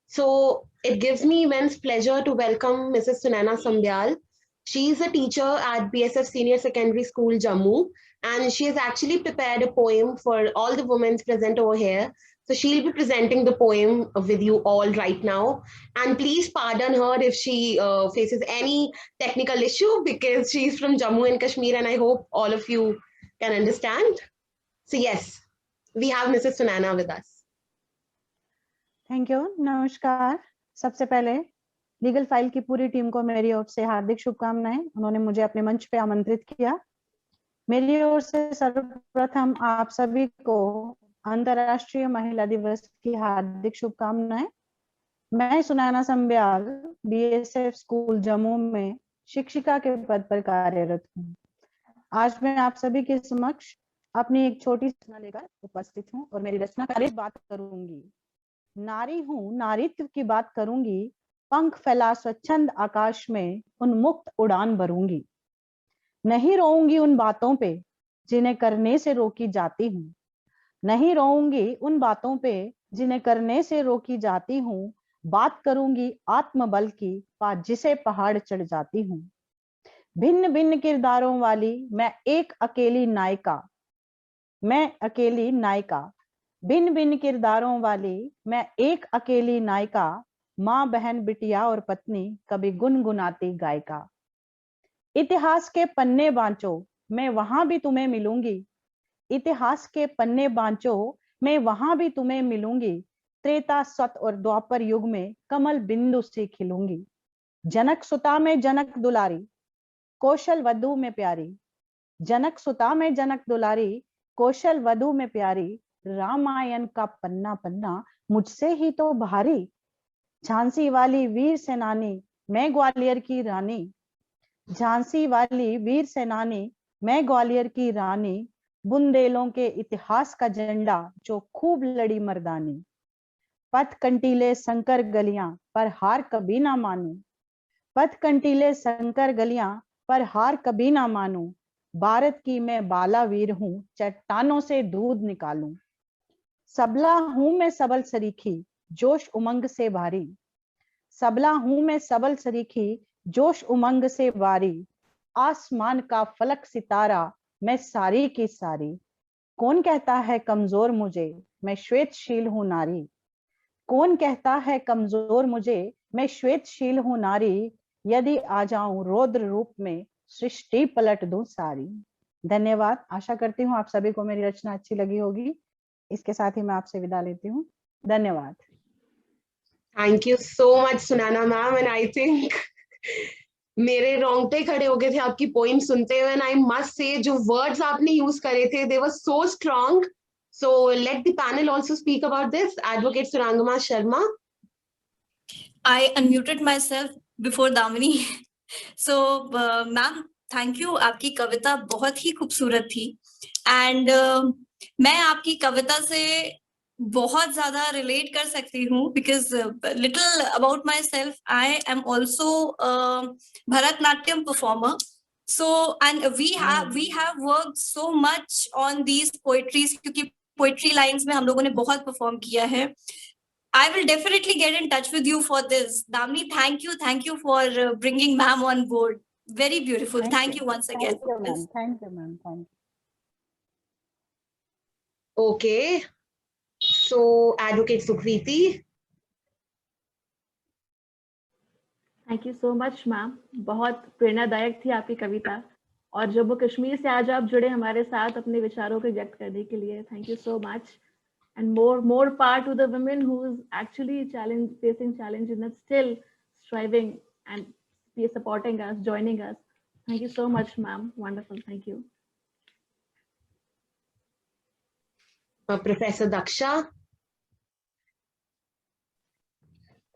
Speaker 4: So it gives me immense pleasure to welcome Mrs. Sunaina Sambyal. She is a teacher at BSF Senior Secondary School, Jammu, and she has actually prepared a poem for all the women present over here. So she'll be presenting the poem with you all right now. And please pardon her if she faces any technical issue, because she's from Jammu and Kashmir, and I hope all of you can understand. So yes, we have Mrs. Sunaina with us.
Speaker 10: Thank you, नमस्कार। सबसे पहले legal file की पूरी team को मेरी ओर से हार्दिक शुभकामनाएं। उन्होंने मुझे अपने मंच पे आमंत्रित किया। मेरी ओर से सर्वप्रथम आप सभी को अंतर्राष्ट्रीय महिला दिवस की हार्दिक शुभकामनाएं। मैं सुनैना संब्याल बीएसएफ स्कूल जम्मू में शिक्षिका के पद पर कार्यरत हूँ। आज मैं आप सभी के समक्ष अपनी एक छोटी रचना लेकर उपस्थित हूँ और मेरी रचना पर बात करूंगी। नारी हूँ, नारीत्व की बात करूंगी, पंख फैला स्वच्छंद आकाश में उन्मुक्त उड़ान भरूंगी। नहीं रोऊंगी उन बातों पे जिन्हें करने से रोकी जाती हूँ, नहीं रोऊंगी उन बातों पे जिन्हें करने से रोकी जाती हूँ। बात करूंगी आत्मबल की, पा जिसे पहाड़ चढ़ जाती हूँ। भिन्न भिन्न किरदारों वाली मैं एक अकेली नायिका, मैं अकेली नायिका। भिन्न भिन्न किरदारों वाली मैं एक अकेली नायिका, माँ बहन बिटिया और पत्नी, कभी गुनगुनाती गायिका। इतिहास के पन्ने बांचो मैं वहां भी तुम्हें मिलूंगी, इतिहास के पन्ने बांचो मैं वहां भी तुम्हें मिलूंगी। त्रेता सत और द्वापर युग में कमल बिंदु से खिलूंगी। जनक सुता में जनक दुलारी, कौशल वधु में प्यारी। जनक सुता में जनक दुलारी, कौशल वधु में प्यारी। रामायण का पन्ना पन्ना मुझसे ही तो भारी। झांसी वाली वीर सेनानी मैं ग्वालियर की रानी, झांसी वाली वीर सेनानी मैं ग्वालियर की रानी। बुंदेलों के इतिहास का झंडा जो खूब लड़ी मर्दानी। पथ कंटीले संकर गलियां पर हार कभी ना मानूं, पथ कंटीले संकर गलियां पर हार कभी ना मानूं, भारत की मैं बालावीर हूं, चट्टानों से दूध निकालूं। सबला हूं मैं सबल सरीखी, जोश उमंग से भारी, सबला हूं मैं सबल सरीखी, जोश उमंग से भारी, आसमान का फलक सितारा मैं सारी की सारी। कौन कहता है कमजोर मुझे, मैं श्वेतशील हूं नारी, कौन कहता है कमजोर मुझे, मैं श्वेतशील हूं नारी, यदि आ जाऊं रौद्र रूप में सृष्टि पलट दूं सारी। धन्यवाद। आशा करती हूँ आप सभी को मेरी रचना अच्छी लगी होगी। इसके साथ ही मैं आपसे विदा लेती हूँ। धन्यवाद।
Speaker 4: Thank you so much Sunaina ma'am, and I think मेरे रोंगटे खड़े हो गए थे आपकी पोइम सुनते हुए, एंड आई मस्ट से जो वर्ड्स आपने यूज करे थे they were so strong. So let the panel also speak about this. Advocate Surangama Sharma.
Speaker 3: I unmuted myself before Damini. So, ma'am, thank you. आपकी कविता बहुत ही खूबसूरत थी, and मैं आपकी कविता से बहुत ज़्यादा relate कर सकती हूँ, because little about myself, I am also a Bharatnatyam performer. So, and we have worked so much on these poetries, क्योंकि poetry lines में हम लोगों ने बहुत perform किया है. I will definitely get in touch with you for this. Damini, thank you for bringing ma'am on board. Very beautiful. Thank you once again.
Speaker 10: Thank you, ma'am. Thank you, ma'am. Thank you.
Speaker 4: Okay. So, Advocate Sukriti.
Speaker 9: Thank you so much ma'am, बहुत प्रेरणादायक थी आपकी कविता, और जम्मू कश्मीर से आज आप जुड़े हमारे साथ अपने विचारों को व्यक्त करने के लिए। Thank you so much, and more power to the women who is actually facing challenges and still striving and be supporting us, joining us. Thank you so much, ma'am. Wonderful. Thank you.
Speaker 4: Professor Daksha.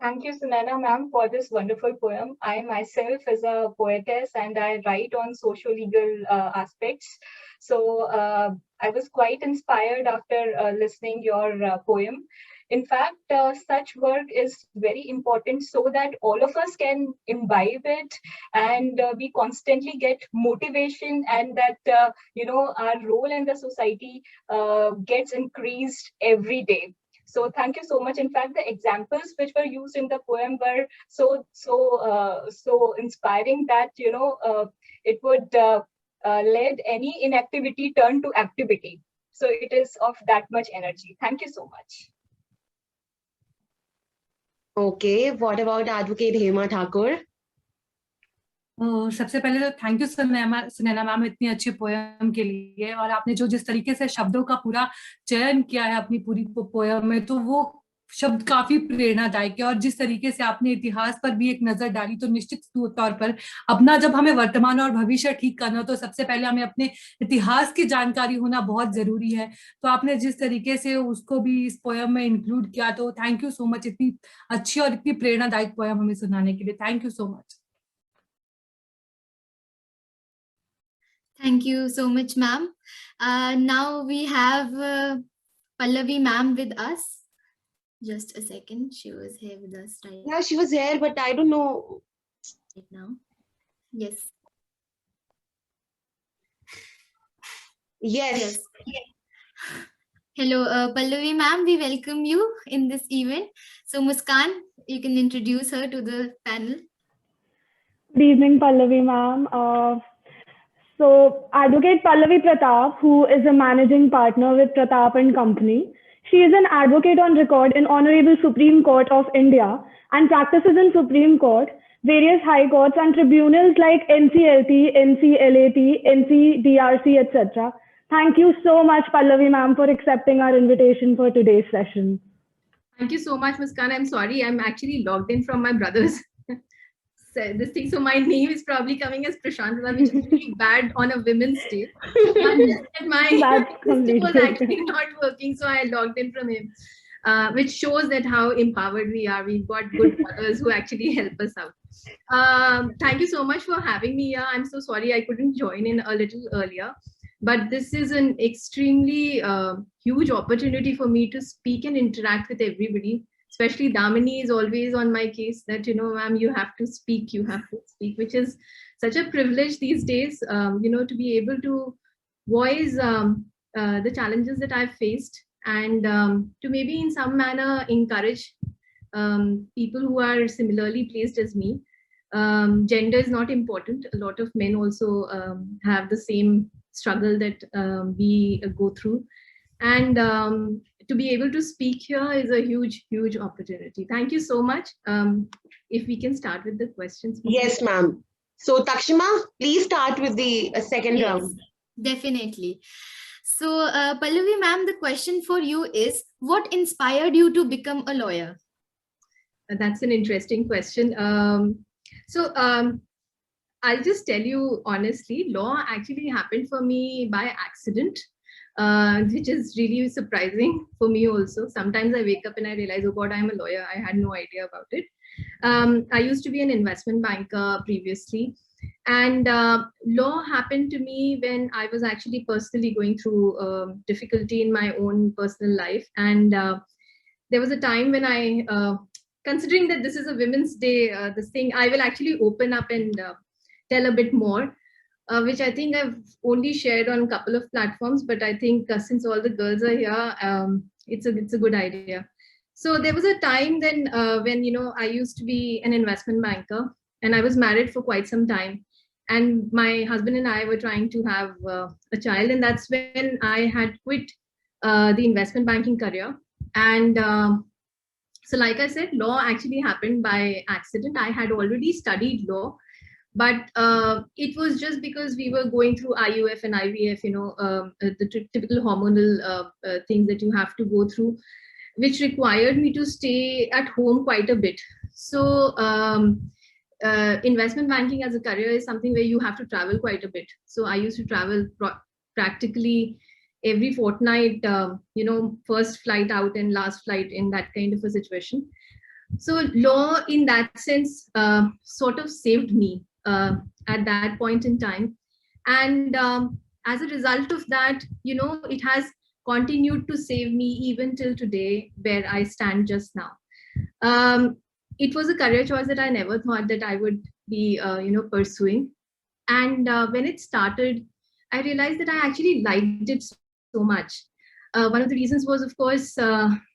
Speaker 5: Thank you, Sunaina ma'am, for this wonderful poem. I myself is a poetess and I write on socio-legal aspects. So I was quite inspired after listening your poem. In fact, such work is very important so that all of us can imbibe it and we constantly get motivation, and that, our role in the society gets increased every day. So thank you so much. In fact, the examples which were used in the poem were so inspiring that, it would let any inactivity turn to activity. So it is of that much energy. Thank you so much.
Speaker 4: Okay, what about Advocate Hema Thakur?
Speaker 8: सबसे पहले तो thank you Sunaina ma'am इतनी अच्छी poem के लिए, और आपने जो जिस तरीके से शब्दों का पूरा चयन किया है अपनी पूरी पोएम में, तो वो शब्द काफी प्रेरणादायक है। और जिस तरीके से आपने इतिहास पर भी एक नजर डाली, तो निश्चित तौर पर अपना जब हमें वर्तमान और भविष्य ठीक करना हो तो सबसे पहले हमें अपने इतिहास की जानकारी होना बहुत जरूरी है। तो आपने जिस तरीके से उसको भी इस पोएम में इंक्लूड किया, तो थैंक यू सो मच, इतनी अच्छी और इतनी प्रेरणादायक पोएम हमें सुनाने के लिए। Thank you so much.
Speaker 1: Thank you so much, ma'am. Now we have Pallavi ma'am with us. Just a second. She was here with us right
Speaker 4: Yeah, she was here, but I don't know.
Speaker 1: right now. Yes.
Speaker 4: Yes.
Speaker 1: Hello, Pallavi ma'am. We welcome you in this event. So Muskan, you can introduce her to the panel.
Speaker 2: Good evening, Pallavi ma'am. So Advocate Pallavi Pratap, who is a managing partner with Pratap and Company, she is an advocate on record in Honorable Supreme Court of India and practices in Supreme Court, various high courts and tribunals like NCLT, NCLAT, NCDRC, etc. Thank you so much, Pallavi ma'am, for accepting our invitation for today's session.
Speaker 11: Thank you so much, Muskan. I'm sorry, I'm actually logged in from my brother's this thing, so my name is probably coming as Prashantana, which is really bad on a women's day. My system was actually not working, so I logged in from him, which shows that how empowered we are. We've got good mothers who actually help us out. Thank you so much for having me here. I'm so sorry I couldn't join in a little earlier, but this is an extremely huge opportunity for me to speak and interact with everybody. especially Damini is always on my case that, you know, ma'am, you have to speak, which is such a privilege these days, you know, to be able to voice the challenges that I've faced, and to maybe in some manner encourage people who are similarly placed as me. Gender is not important. A lot of men also have the same struggle that we go through. And to be able to speak here is a huge, huge opportunity. Thank you so much. If we can start with the questions.
Speaker 4: Yes, ma'am. So Takshima, please start with the second round.
Speaker 1: Definitely. So Pallavi ma'am, the question for you is, what inspired you to become a lawyer?
Speaker 11: That's an interesting question. I'll just tell you honestly, law actually happened for me by accident, which is really surprising for me also. Sometimes I wake up and I realize, oh God, I'm a lawyer. I had no idea about it. I used to be an investment banker previously. And law happened to me when I was actually personally going through difficulty in my own personal life. And there was a time when I, considering that this is a Women's Day, this thing, I will actually open up and tell a bit more, which I think I've only shared on a couple of platforms, but I think since all the girls are here, it's a good idea. So there was a time then when, you know, I used to be an investment banker and I was married for quite some time. And my husband and I were trying to have a child. And that's when I had quit the investment banking career. And so like I said, law actually happened by accident. I had already studied law, but it was just because we were going through IUF and IVF, you know, the typical hormonal things that you have to go through, which required me to stay at home quite a bit. So investment banking as a career is something where you have to travel quite a bit. So I used to travel practically every fortnight, you know, first flight out and last flight in, that kind of a situation. So law in that sense sort of saved me at that point in time. And as a result of that, you know, it has continued to save me even till today where I stand just now. It was a career choice that I never thought that I would be, you know, pursuing. And when it started, I realized that I actually liked it so much. One of the reasons was, of course,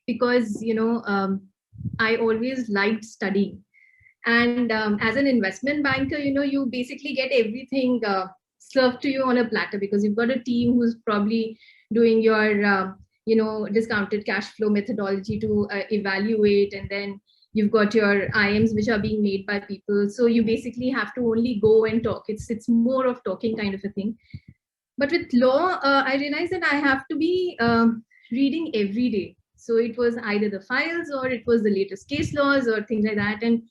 Speaker 11: because, you know, I always liked studying. And as an investment banker, you know, you basically get everything served to you on a platter because you've got a team who's probably doing your, you know, discounted cash flow methodology to evaluate, and then you've got your IMs which are being made by people. So you basically have to only go and talk. It's more of talking kind of a thing. But with law, I realized that I have to be reading every day. So it was either the files or it was the latest case laws or things like that. And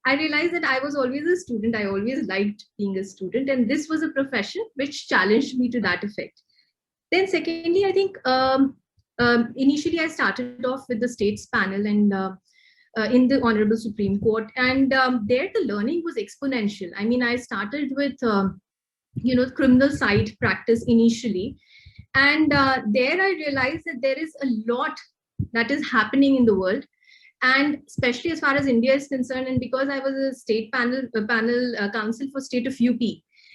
Speaker 11: I realized that I was always a student. I always liked being a student. And this was a profession which challenged me to that effect. Then secondly, I think initially I started off with the states panel and in the Honorable Supreme Court. And there the learning was exponential. I mean, I started with, you know, criminal side practice initially. And there I realized that there is a lot that is happening in the world. And especially as far as India is concerned, and because I was a state panel counsel for state of UP.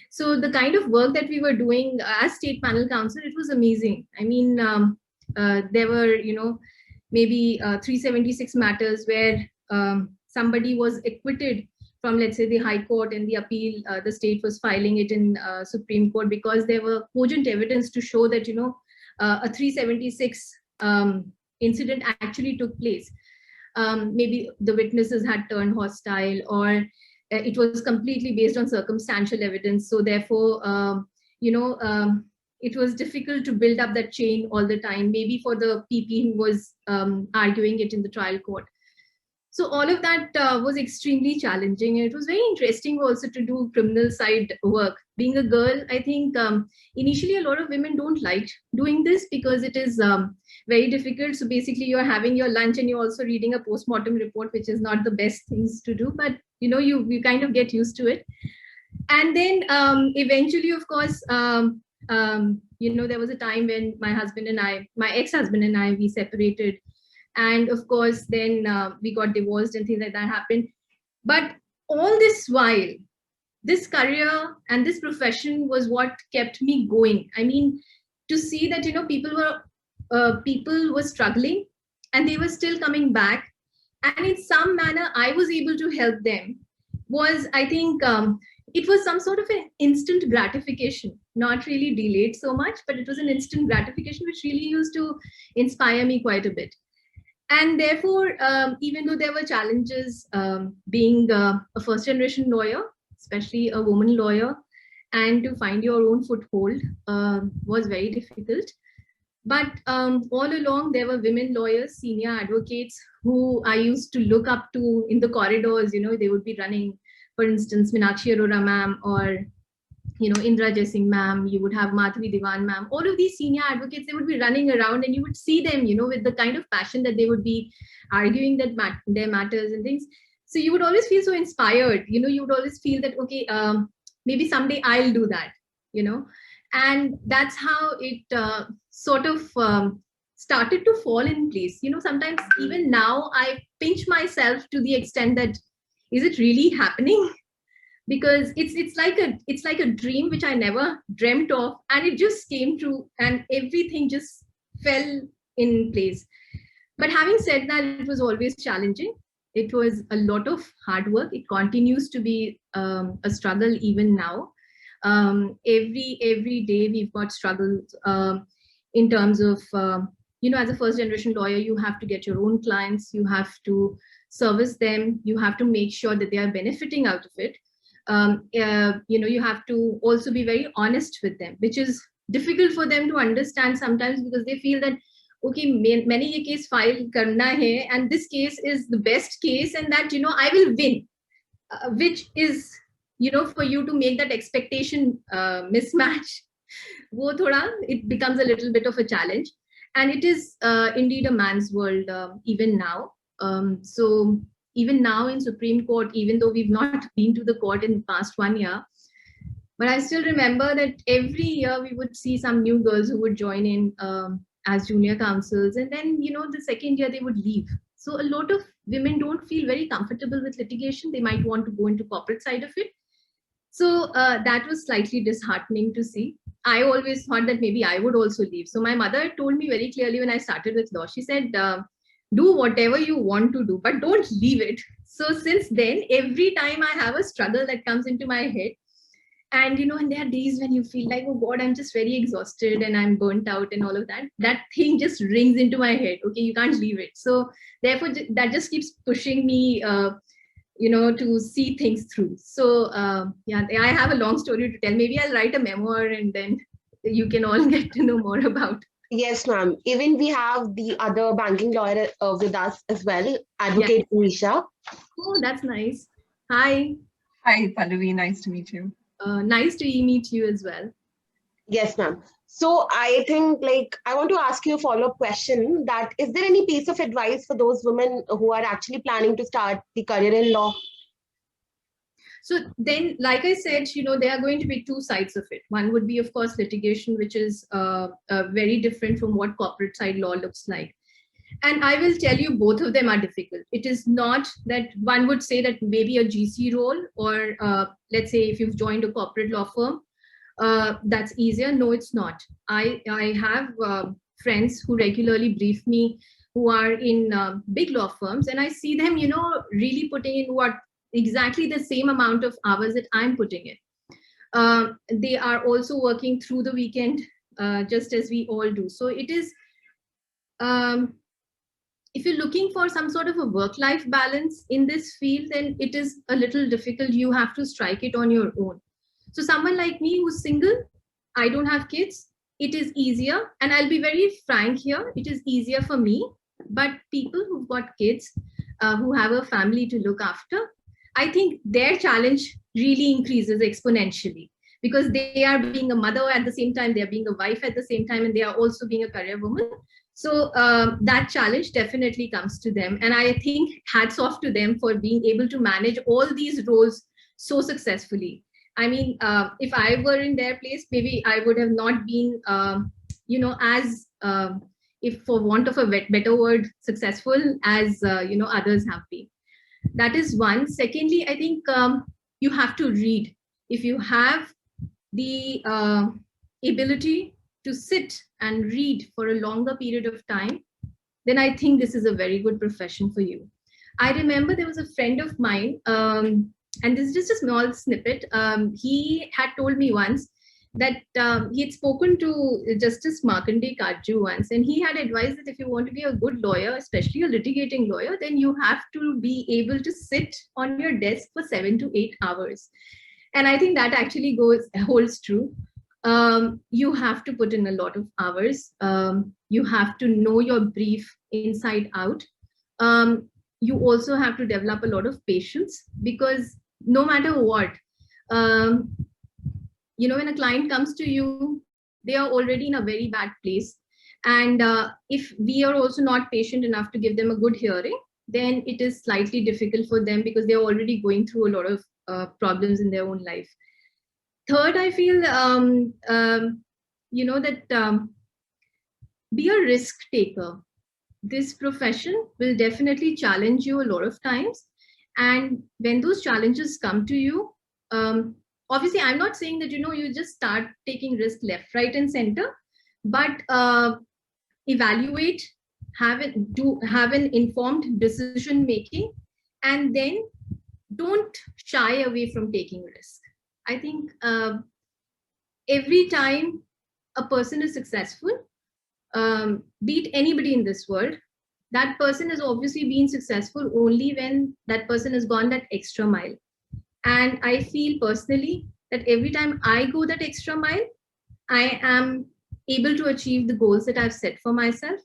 Speaker 11: So the kind of work that we were doing as state panel counsel, it was amazing. I mean, there were, you know, maybe 376 matters where somebody was acquitted from, let's say, the High Court, and the appeal, the state was filing it in Supreme Court because there were cogent evidence to show that, you know, a 376 incident actually took place. Maybe the witnesses had turned hostile, or it was completely based on circumstantial evidence. So therefore, you know, it was difficult to build up that chain all the time, maybe for the PP who was arguing it in the trial court. So all of that was extremely challenging. It was very interesting also to do criminal side work. Being a girl, I think initially a lot of women don't like doing this because it is very difficult. So basically you're having your lunch and you're also reading a postmortem report, which is not the best things to do, but you know, you kind of get used to it. And then eventually, of course, you know, there was a time when my ex-husband and I, we separated. And of course, then we got divorced and things like that happened. But all this while, this career and this profession was what kept me going. I mean, to see that, people were struggling and they were still coming back. And in some manner, I was able to help them was, I think, it was some sort of an instant gratification, not really delayed so much, but it was an instant gratification, which really used to inspire me quite a bit. And therefore, even though there were challenges being a first generation lawyer, especially a woman lawyer, and to find your own foothold was very difficult. But all along, there were women lawyers, senior advocates who I used to look up to in the corridors. They would be running, for instance, Meenakshi Arora ma'am, or Indra Jaising ma'am. You would have Madhavi Diwan ma'am. All of these senior advocates, they would be running around, and you would see them, with the kind of passion that they would be arguing that their matters and things. So you would always feel so inspired. You would always feel that, okay, maybe someday I'll do that. And that's how it sort of started to fall in place. Sometimes even now I pinch myself to the extent that, is it really happening? Because it's like a dream which I never dreamt of, and it just came true, and everything just fell in place. But having said that, it was always challenging. It was a lot of hard work. It continues to be a struggle even now. Every day we've got struggles in terms of, as a first generation lawyer, you have to get your own clients, you have to service them, you have to make sure that they are benefiting out of it. You have to also be very honest with them, which is difficult for them to understand sometimes, because they feel that, okay, many ye case file karna hai, and this case is the best case, and that, I will win, which is, for you to make that expectation mismatch, it becomes a little bit of a challenge. And it is indeed a man's world even now. So even now in Supreme Court, even though we've not been to the court in the past 1 year, but I still remember that every year we would see some new girls who would join in as junior counsels, and then, the second year they would leave. So a lot of women don't feel very comfortable with litigation. They might want to go into corporate side of it. So that was slightly disheartening to see. I always thought that maybe I would also leave. So my mother told me very clearly when I started with law, she said, do whatever you want to do, but don't leave it. So since then, every time I have a struggle that comes into my head, and, and there are days when you feel like, oh God, I'm just very exhausted and I'm burnt out and all of that, that thing just rings into my head. Okay, you can't leave it. So therefore, that just keeps pushing me, to see things through. So yeah, I have a long story to tell. Maybe I'll write a memoir and then you can all get to know more about it.
Speaker 4: Yes, ma'am. Even we have the other banking lawyer with us as well, Advocate Nisha.
Speaker 11: Oh, that's nice. Hi.
Speaker 6: Hi, Pallavi. Nice to meet you.
Speaker 11: Nice to meet you as well.
Speaker 4: Yes, ma'am. So I think, I want to ask you a follow-up question, that is there any piece of advice for those women who are actually planning to start the career in law?
Speaker 11: So then, like I said, there are going to be two sides of it. One would be, of course, litigation, which is very different from what corporate side law looks like. And I will tell you, both of them are difficult. It is not that one would say that maybe a GC role, or let's say if you've joined a corporate law firm, that's easier. No, it's not. I have friends who regularly brief me who are in big law firms, and I see them, really putting in exactly the same amount of hours that I'm putting in. They are also working through the weekend, just as we all do. So it is, if you're looking for some sort of a work-life balance in this field, then it is a little difficult. You have to strike it on your own. So someone like me who's single, I don't have kids, it is easier. And I'll be very frank here, it is easier for me. But people who've got kids, who have a family to look after, I think their challenge really increases exponentially, because they are being a mother at the same time, they're being a wife at the same time, and they are also being a career woman. So that challenge definitely comes to them. And I think hats off to them for being able to manage all these roles so successfully. I mean, if I were in their place, maybe I would have not been, as if for want of a better word, successful as others have been. That is one. Secondly, I think you have to read. If you have the ability to sit and read for a longer period of time, then I think this is a very good profession for you. I remember there was a friend of mine, and this is just a small snippet. He had told me once that he had spoken to Justice Markandeya Katju once, and he had advised that if you want to be a good lawyer, especially a litigating lawyer, then you have to be able to sit on your desk for 7 to 8 hours. And I think that actually holds true. You have to put in a lot of hours. You have to know your brief inside out. You also have to develop a lot of patience, because no matter what, when a client comes to you, they are already in a very bad place. And if we are also not patient enough to give them a good hearing, then it is slightly difficult for them, because they're already going through a lot of problems in their own life. Third, I feel, be a risk taker. This profession will definitely challenge you a lot of times. And when those challenges come to you, obviously, I'm not saying that, you just start taking risks left, right, and center, but evaluate, have an informed decision making, and then don't shy away from taking risk. I think every time a person is successful, be it anybody in this world, that person has obviously been successful only when that person has gone that extra mile. And I feel personally that every time I go that extra mile, I am able to achieve the goals that I've set for myself.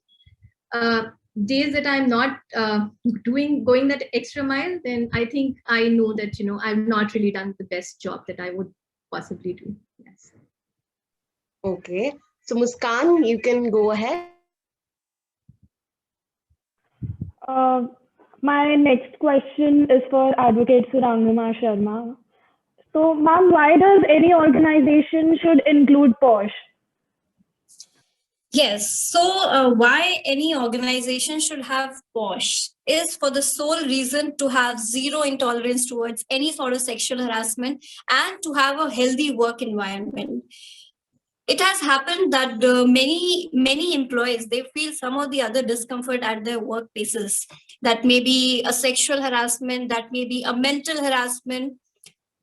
Speaker 11: Days that I'm not going that extra mile, then I think I know that, I've not really done the best job that I would possibly do. Yes.
Speaker 4: Okay. So Muskan, you can go ahead.
Speaker 2: My next question is for Advocate Surangama Sharma. So, ma'am, why does any organization should include POSH?
Speaker 3: Yes, so why any organization should have POSH is for the sole reason to have zero intolerance towards any sort of sexual harassment and to have a healthy work environment. It has happened that many employees, they feel some of the other discomfort at their workplaces. That may be a sexual harassment, that may be a mental harassment,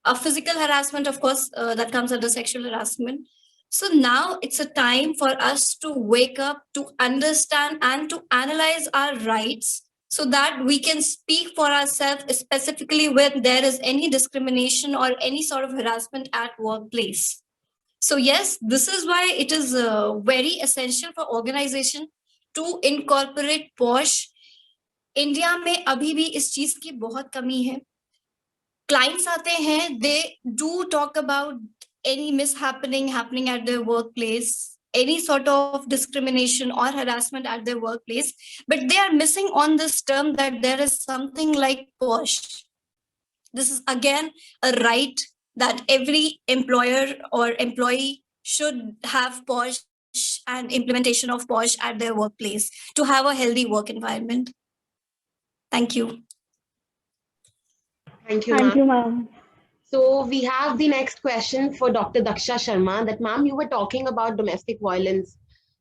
Speaker 3: a physical harassment, of course, that comes under sexual harassment. So now it's a time for us to wake up, to understand and to analyze our rights so that we can speak for ourselves, specifically when there is any discrimination or any sort of harassment at workplace. So yes, this is why it is very essential for organization to incorporate POSH. India में अभी भी इस चीज की बहुत कमी है. Clients आते हैं, they do talk about any mishappening happening at their workplace, any sort of discrimination or harassment at their workplace, but they are missing on this term that there is something like POSH. This is again a right that every employer or employee should have POSH and implementation of POSH at their workplace to have a healthy work environment. Thank you.
Speaker 4: Thank you,
Speaker 2: Thank you, ma'am.
Speaker 4: So we have the next question for Dr. Daksha Sharma. That, ma'am, you were talking about domestic violence.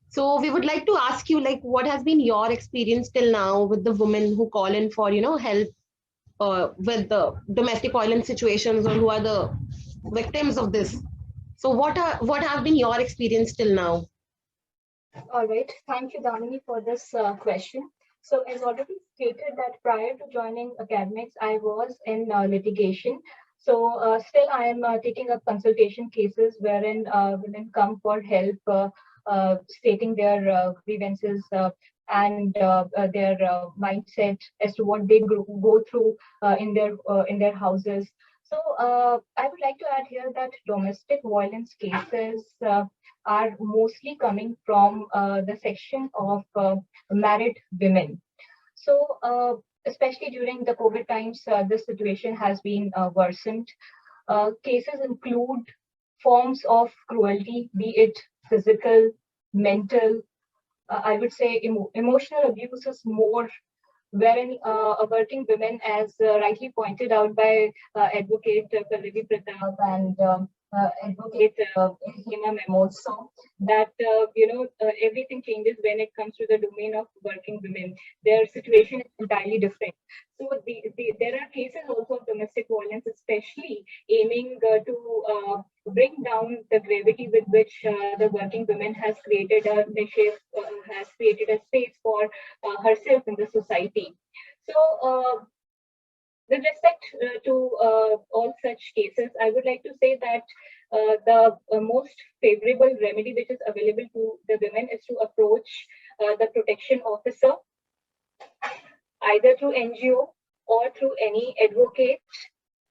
Speaker 4: So we would like to ask you, like, what has been your experience till now with the women who call in for, help with the domestic violence situations, or who are the victims of this? So what have been your experience till now?
Speaker 5: All right. Thank you, Damini, for this question. So as already stated that prior to joining academics, I was in litigation. So still I am taking up consultation cases wherein women come for help, stating their grievances and their mindset as to what they go through in their houses. So I would like to add here that domestic violence cases are mostly coming from the section of married women. So especially during the COVID times, this situation has been worsened. Cases include forms of cruelty, be it physical, mental, I would say emotional abuse is more, wherein a working woman, as rightly pointed out by Advocate Pallavi Pratap and Advocate Hema Mimoso, that everything changes when it comes to the domain of working women. Their situation is entirely different. So there are cases also of domestic violence, especially aiming to bring down the gravity with which the working woman has created a niche, has created a space for herself in the society. So, with respect to all such cases, I would like to say that the most favorable remedy which is available to the women is to approach the protection officer, either through NGO or through any advocate.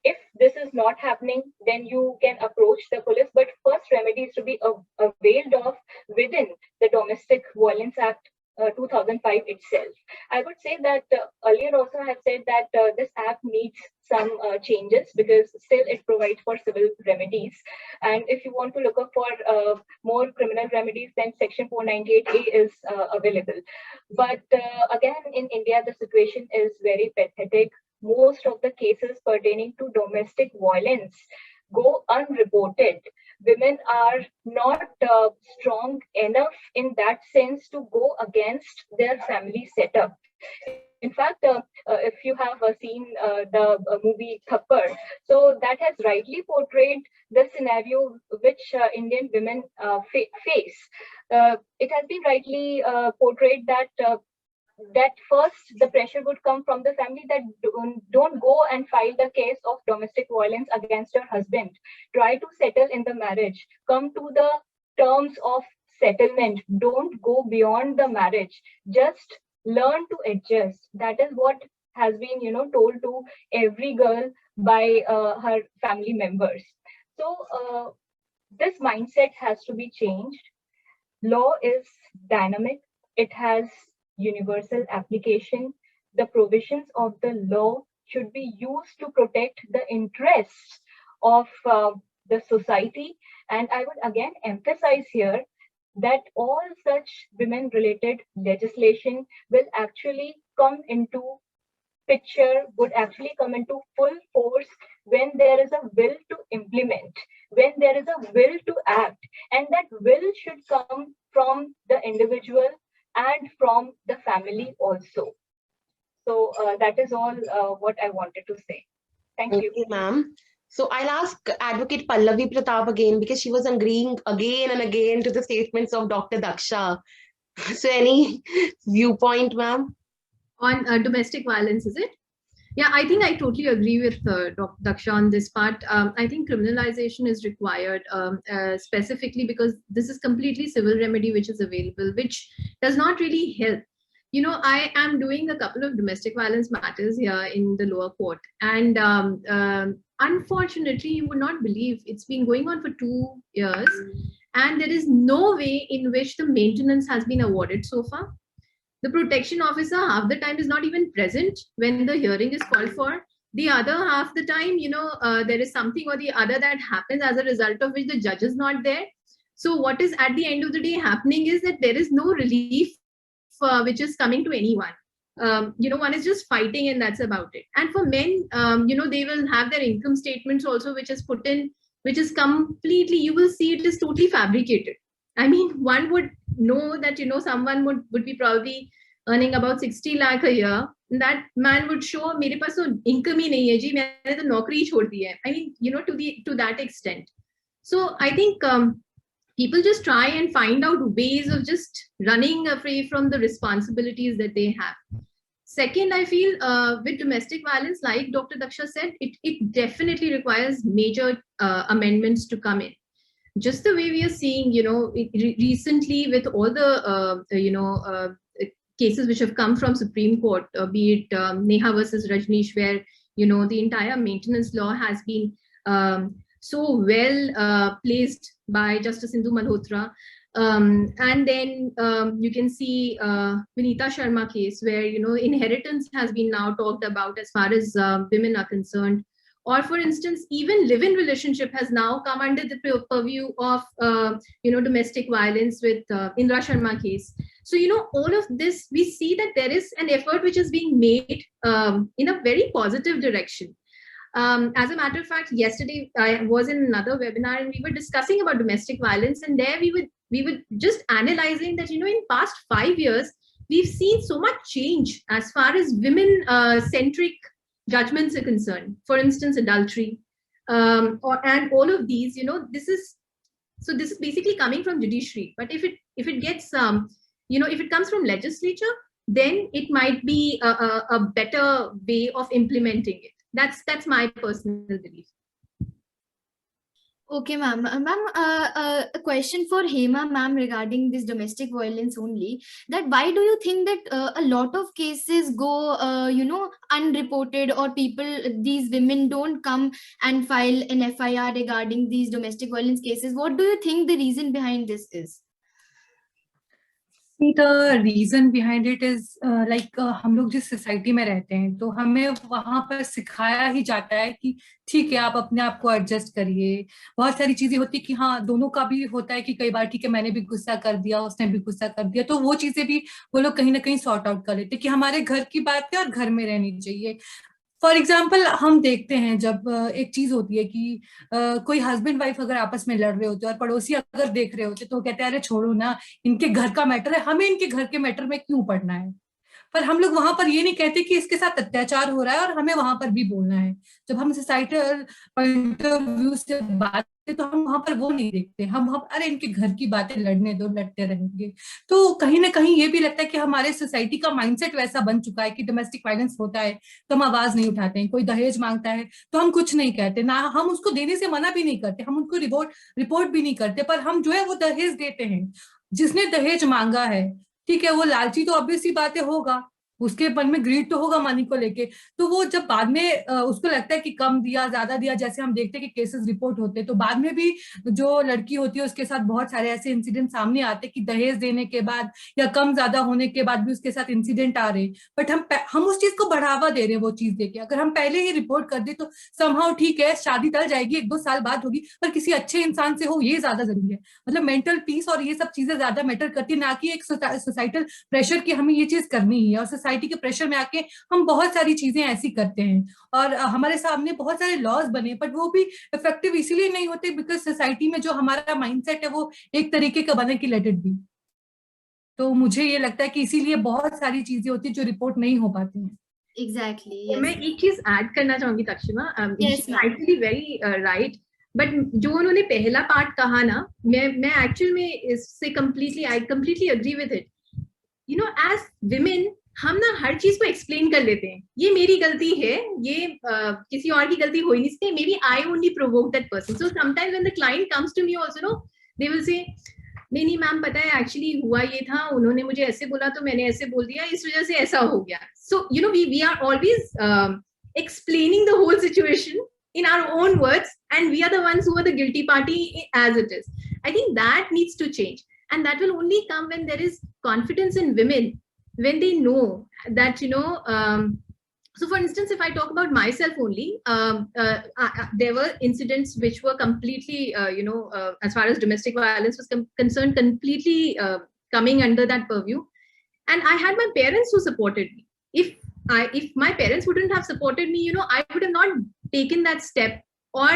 Speaker 5: If this is not happening, then you can approach the police. But first remedy is to be availed of within the Domestic Violence Act 2005 itself. I would say that earlier also I have said that this act needs some changes, because still it provides for civil remedies. And if you want to look up for more criminal remedies, then Section 498A is available. But again, in India, the situation is very pathetic. Most of the cases pertaining to domestic violence go unreported. Women are not strong enough in that sense to go against their family setup. In fact, if you have seen the movie Thappad, so that has rightly portrayed the scenario which Indian women face. It has been rightly portrayed that first the pressure would come from the family, that don't go and file the case of domestic violence against your husband. Try to settle in the marriage. Come to the terms of settlement. Don't go beyond the marriage. Just learn to adjust. That is what has been, told to every girl by her family members. So this mindset has to be changed. Law is dynamic. It has universal application. The provisions of the law should be used to protect the interests of the society. And I would again emphasize here that all such women-related legislation will actually come into picture, would actually come into full force when there is a will to implement, when there is a will to act. And that will should come from the individual and from the family also. So that is all what I wanted to say. Thank you.
Speaker 4: Okay, ma'am. So I'll ask Advocate Pallavi Pratap again, because she was agreeing again and again to the statements of Dr. Daksha. So any viewpoint, ma'am?
Speaker 11: On domestic violence, is it? Yeah, I think I totally agree with Dr. Daksha on this part. I think criminalization is required specifically because this is completely civil remedy which is available, which does not really help. I am doing a couple of domestic violence matters here in the lower court. And unfortunately, you would not believe it's been going on for 2 years. And there is no way in which the maintenance has been awarded so far. The protection officer half the time is not even present when the hearing is called for. The other half the time, there is something or the other that happens as a result of which the judge is not there. So what is at the end of the day happening is that there is no relief which is coming to anyone. One is just fighting and that's about it. And for men, they will have their income statements also, which is put in, which is completely, you will see it is totally fabricated. I mean, one would know that, someone would be probably earning about 60 lakh a year. And that man would show, mere paas to income hi nahi hai ji, maine to naukri hi chhod di hai. I mean, to that extent. So I think people just try and find out ways of just running away from the responsibilities that they have. Second, I feel with domestic violence, like Dr. Daksha said, it definitely requires major amendments to come in. Just the way we are seeing, recently with all the, cases which have come from Supreme Court, be it Neha versus Rajneesh, where, the entire maintenance law has been so well placed by Justice Indhu Malhotra. And then you can see Vinita Sharma case, where, inheritance has been now talked about as far as women are concerned. Or for instance, even live-in relationship has now come under the purview of, domestic violence with Indra Sharma case. So, all of this, we see that there is an effort which is being made in a very positive direction. As a matter of fact, yesterday I was in another webinar and we were discussing about domestic violence, and there we were just analyzing that, in past 5 years, we've seen so much change as far as women centric judgments are concerned. For instance, adultery, and all of these, this is basically coming from judiciary. But if it gets if it comes from legislature, then it might be a better way of implementing it. That's my personal belief.
Speaker 1: Okay, ma'am. Ma'am, a question for Hema, ma'am, regarding this domestic violence only. That why do you think that a lot of cases go, unreported, or these women don't come and file an FIR regarding these domestic violence cases? What do you think the reason behind this is?
Speaker 8: The reason behind it is हम लोग जिस society में रहते हैं तो हमें वहां पर सिखाया ही जाता है कि ठीक है, आप अपने आप को एडजस्ट करिए. बहुत सारी चीजें होती है कि हाँ, दोनों का भी होता है कि कई बार ठीक है, मैंने भी गुस्सा कर दिया, उसने भी गुस्सा कर दिया, तो वो चीजें भी वो लोग कहीं ना कहीं सॉर्ट आउट कर लेते कि हमारे घर की बात है और घर में रहनी चाहिए. फॉर एग्जाम्पल, हम देखते हैं जब एक चीज होती है कि कोई हस्बैंड वाइफ अगर आपस में लड़ रहे होते हैं और पड़ोसी अगर देख रहे होते तो कहते हैं अरे छोड़ो ना, इनके घर का मैटर है, हमें इनके घर के मैटर में क्यों पड़ना है. पर हम लोग वहां पर ये नहीं कहते कि इसके साथ अत्याचार हो रहा है और हमें वहां पर भी बोलना है. जब हम सोसाइटल पॉइंट ऑफ व्यू से बात तो हम वहां पर वो नहीं देखते. हम अरे इनके घर की बातें लड़ने दो, लड़ते रहेंगे. तो कहीं ना कहीं ये भी लगता है कि हमारे सोसाइटी का माइंडसेट वैसा बन चुका है कि डोमेस्टिक वायलेंस होता है तो हम आवाज नहीं उठाते हैं. कोई दहेज मांगता है तो हम कुछ नहीं कहते, ना हम उसको देने से मना भी नहीं करते, हम उनको रिपोर्ट भी नहीं करते, पर हम जो है वो दहेज देते हैं. जिसने दहेज मांगा है, ठीक है, वो लालची तो ऑब्वियस सी बातें होगा, उसके मन में ग्रीड तो होगा मनी को लेके. तो वो जब बाद में उसको लगता है कि कम दिया, ज्यादा दिया, जैसे हम देखते हैं कि केसेस रिपोर्ट होते हैं तो बाद में भी जो लड़की होती है उसके साथ बहुत सारे ऐसे इंसिडेंट सामने आते हैं कि दहेज देने के बाद या कम ज्यादा होने के बाद भी उसके साथ इंसिडेंट आ रहे. बट हम उस चीज को बढ़ावा दे रहे हैं वो चीज देके. अगर हम पहले ही रिपोर्ट कर दे तो समहाउ ठीक है, शादी टल जाएगी, 1-2 साल बाद होगी, पर किसी अच्छे इंसान से हो, ये ज्यादा जरूरी है. मतलब मेंटल पीस और ये सब चीजें ज्यादा मैटर करती है, ना कि एक सोसाइटल प्रेशर की हमें ये चीज करनी ही है. और सोसाइटी के प्रेशर में आके हम बहुत सारी चीजें ऐसी करते हैं और हमारे सामने बहुत सारे लॉज बने, बट वो भी इफेक्टिव इसीलिए नहीं होते बिकॉज सोसाइटी में जो हमारा माइंडसेट है वो एक तरीके का बना कि लेट इट बी. तो मुझे ये लगता है कि इसीलिए बहुत सारी चीजें होती है जो रिपोर्ट नहीं हो पाती हैं.
Speaker 1: Exactly. Yes.
Speaker 11: मैं एक चीज ऐड करना चाहूंगी तक्षिमा.
Speaker 1: Yes, ma'am.
Speaker 11: Actually very right. But जो उन्होंने पहला पार्ट कहा ना, मैं एक्चुअल में इससे I completely agree with it. As women हम ना हर चीज को एक्सप्लेन कर लेते हैं. ये मेरी गलती है, ये किसी और की गलती हो ही नहीं सकती. Maybe I only provoke that person. So sometimes when the client comes to me also, they will say नहीं मैम, पता है एक्चुअली हुआ ये था, उन्होंने मुझे ऐसे बोला तो मैंने ऐसे बोल दिया, इस वजह से ऐसा हो गया. So we are always explaining the whole situation in our own words, and we are the ones who are the guilty party as it is. I think that needs to change, and that will only come when there is confidence in women, when they know that so for instance, if I talk about myself only, there were incidents which were completely as far as domestic violence was concerned, completely coming under that purview, and I had my parents who supported me. If my parents wouldn't have supported me, I would have not taken that step, or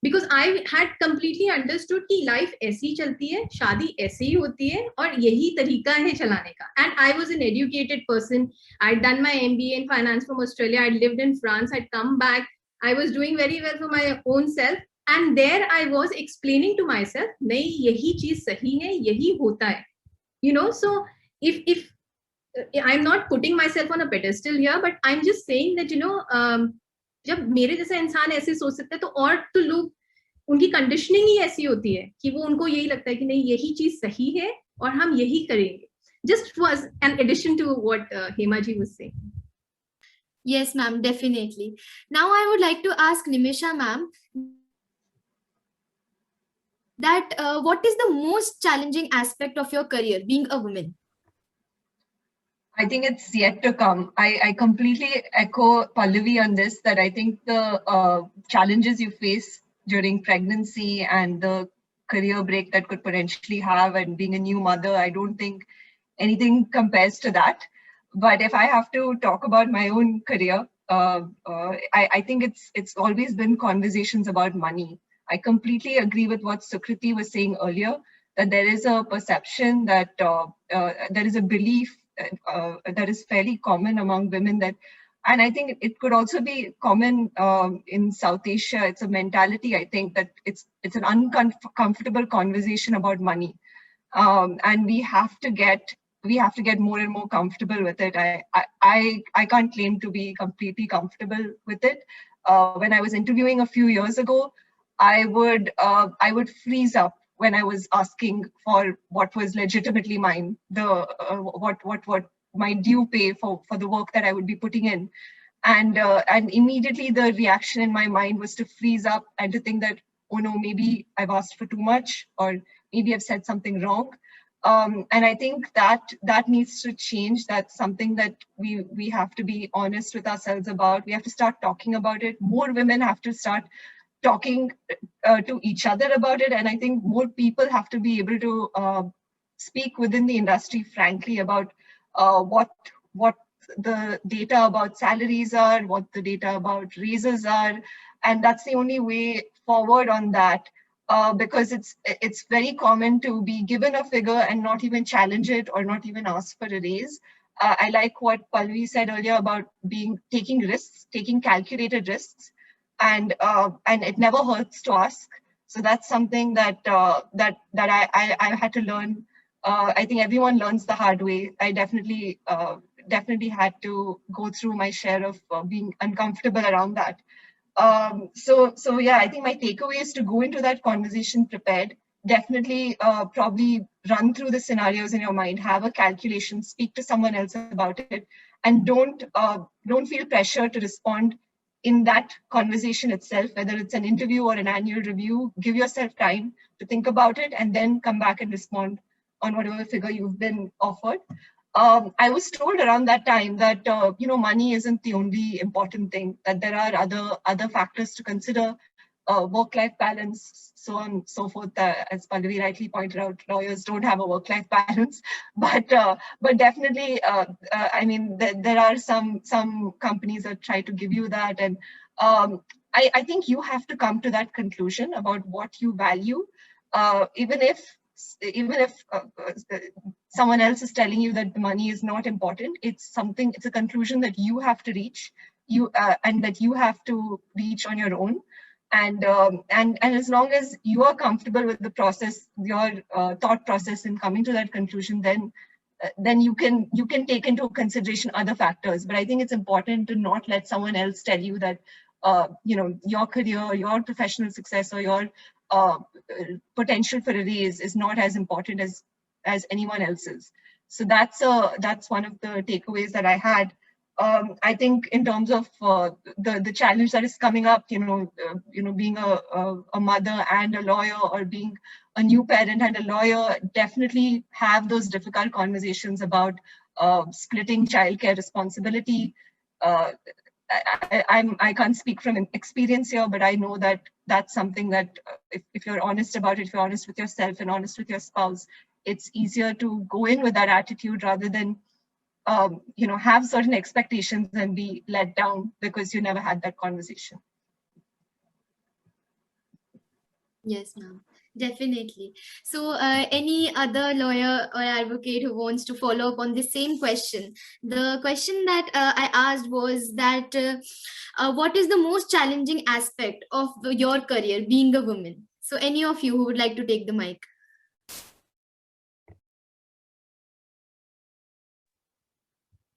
Speaker 11: because I had completely understood कि life ऐसी चलती है, शादी ऐसे ही होती है और यही तरीका है चलाने का. And I was an educated person. I'd done my MBA in finance from Australia. I'd lived in France. I'd come back. I was doing very well for my own self. And there I was explaining to myself, नहीं, यही चीज सही है, यही होता है. So if I'm not putting myself on a pedestal here, but I'm just saying that जब मेरे जैसा इंसान ऐसे सोच सकता है तो और तो लोग, उनकी कंडीशनिंग ही ऐसी होती है कि वो उनको यही लगता है कि नहीं, यही चीज सही है और हम यही करेंगे. Just was an addition to what Hema ji was saying.
Speaker 1: Yes, ma'am, definitely. Now I would like to ask Nimisha ma'am that what is the most challenging aspect of your career being a woman?
Speaker 6: I think it's yet to come. I completely echo Pallavi on this, that I think the challenges you face during pregnancy and the career break that could potentially have, and being a new mother, I don't think anything compares to that. But if I have to talk about my own career, I think it's always been conversations about money. I completely agree with what Sukriti was saying earlier, that there is a perception that there is a belief that is fairly common among women that, and I think it could also be common in South Asia. It's a mentality, I think, that it's an uncomfortable conversation about money, and we have to get more and more comfortable with it. I can't claim to be completely comfortable with it. When I was interviewing a few years ago, I would freeze up when I was asking for what was legitimately mine, what my due pay for the work that I would be putting in, and immediately the reaction in my mind was to freeze up and to think that, oh no, maybe I've asked for too much, or maybe I've said something wrong. And I think that needs to change. That's something that we have to be honest with ourselves about. We have to start talking about it. More women have to start talking to each other about it. And I think more people have to be able to speak within the industry, frankly, about what the data about salaries are, what the data about raises are. And that's the only way forward on that. Because it's very common to be given a figure and not even challenge it or not even ask for a raise. I like what Pallavi said earlier about taking risks, taking calculated risks, and it never hurts to ask. So that's something that I had to learn. I think everyone learns the hard way. I definitely had to go through my share of being uncomfortable around that. So yeah, I think my takeaway is to go into that conversation prepared. Definitely probably run through the scenarios in your mind, have a calculation, speak to someone else about it, and don't feel pressure to respond in that conversation itself, whether it's an interview or an annual review. Give yourself time to think about it and then come back and respond on whatever figure you've been offered. I was told around that time that money isn't the only important thing, that there are other factors to consider, work-life balance, so on and so forth. As Pallavi rightly pointed out, lawyers don't have a work-life balance, but definitely, I mean, there are some companies that try to give you that, and I think you have to come to that conclusion about what you value, even if someone else is telling you that the money is not important. It's a conclusion that you have to reach, and that you have to reach on your own. And as long as you are comfortable with the process, your thought process in coming to that conclusion, then you can take into consideration other factors. But I think it's important to not let someone else tell you that your career, your professional success, or your potential for a raise is not as important as anyone else's. So that's one of the takeaways that I had. I think in terms of the challenge that is coming up, being a mother and a lawyer, or being a new parent and a lawyer, definitely have those difficult conversations about splitting childcare responsibility. I can't speak from experience here, but I know that that's something that if you're honest about it, if you're honest with yourself and honest with your spouse, it's easier to go in with that attitude rather than have certain expectations and be let down because you never had that conversation.
Speaker 1: Yes, ma'am. Definitely. So any other lawyer or advocate who wants to follow up on the same question? The question that I asked was that what is the most challenging aspect of your career being a woman? So any of you who would like to take the mic?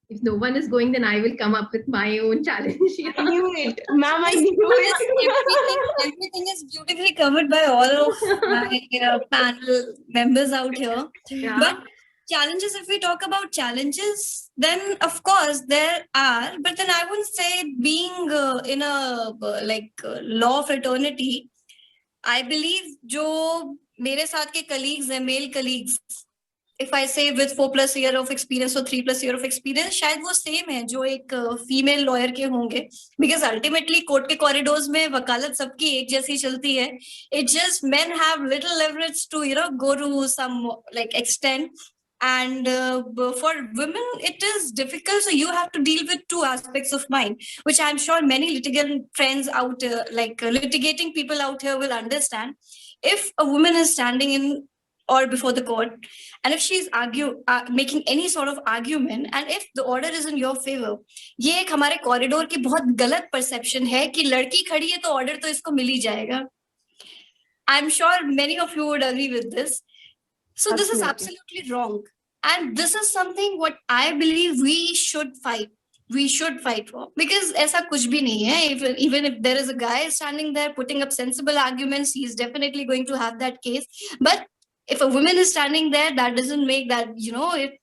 Speaker 11: If no one is going, then I will come up with my own challenge.
Speaker 4: I knew it, ma'am. I knew it.
Speaker 3: Everything is beautifully covered by all of my panel members out here.
Speaker 11: Yeah.
Speaker 3: But challenges, if we talk about challenges, then of course there are. But then I wouldn't say being in a law fraternity. I believe जो मेरे साथ के colleagues हैं, male colleagues, if I say with 4+ year of experience or 3+ year of experience, शायद वो same है जो एक female lawyer के होंगे, because ultimately court के corridors में वकालत सबकी एक जैसी चलती है. It just men have little leverage to go to some extent, And for women, it is difficult. So you have to deal with two aspects of mind, which I'm sure many litigant friends out, litigating people out here will understand. If a woman is standing in or before the court, and if she's making any sort of argument, and if the order is in your favor, ये एक हमारे corridor की बहुत गलत perception है कि लड़की खड़ी है तो ऑर्डर तो इसको मिल ही जाएगा. I'm sure many of you would agree with this. So this is absolutely wrong. And this is something what I believe we should fight. We should fight for. Because ऐसा कुछ भी नहीं है. Even if there is a guy standing there putting up sensible arguments, he's definitely going to have that case. But if a woman is standing there, that doesn't make that,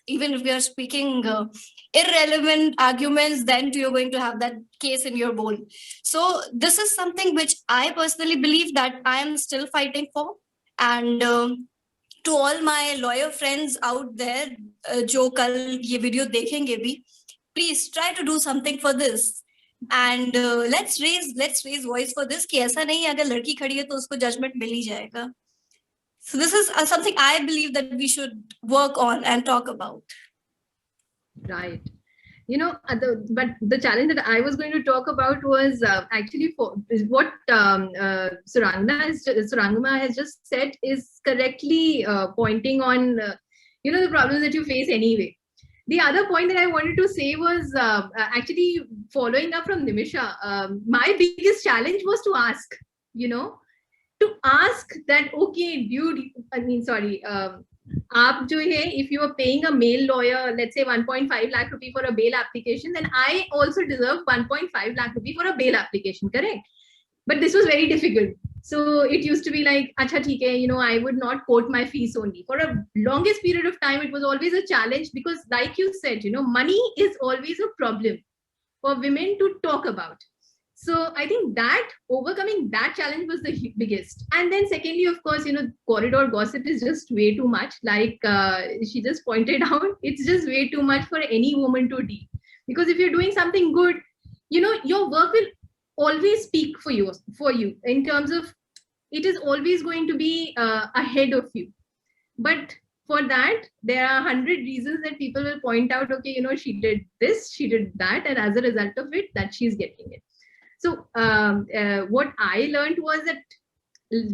Speaker 3: even if we are speaking irrelevant arguments, then you're going to have that case in your bowl. So this is something which I personally believe that I am still fighting for. And to all my lawyer friends out there, जो कल ये video देखेंगे भी, please try to do something for this. And let's raise voice for this कि ऐसा नहीं है अगर लड़की खड़ी है तो उसको judgment मिल ही जाएगा. So this is something I believe that we should work on and talk about.
Speaker 11: Right. But the challenge that I was going to talk about was actually what Surangama has just said is correctly pointing on, the problems that you face anyway. The other point that I wanted to say was actually following up from Nimisha. My biggest challenge was to ask, that, okay, dude, आप जो है, if you are paying a male lawyer, let's say 1.5 lakh rupee for a bail application, then I also deserve 1.5 lakh rupee for a bail application, correct? But this was very difficult. So it used to be like, acha theek hai, I would not quote my fees only. For a longest period of time, it was always a challenge because like you said, money is always a problem for women to talk about. So I think that overcoming that challenge was the biggest. And then secondly, of course, corridor gossip is just way too much. Like she just pointed out, it's just way too much for any woman to deal. Because if you're doing something good, your work will always speak for you in terms of it is always going to be ahead of you. But for that, there are 100 reasons that people will point out, okay, she did this, she did that, and as a result of it, that she's getting it. So what I learned was that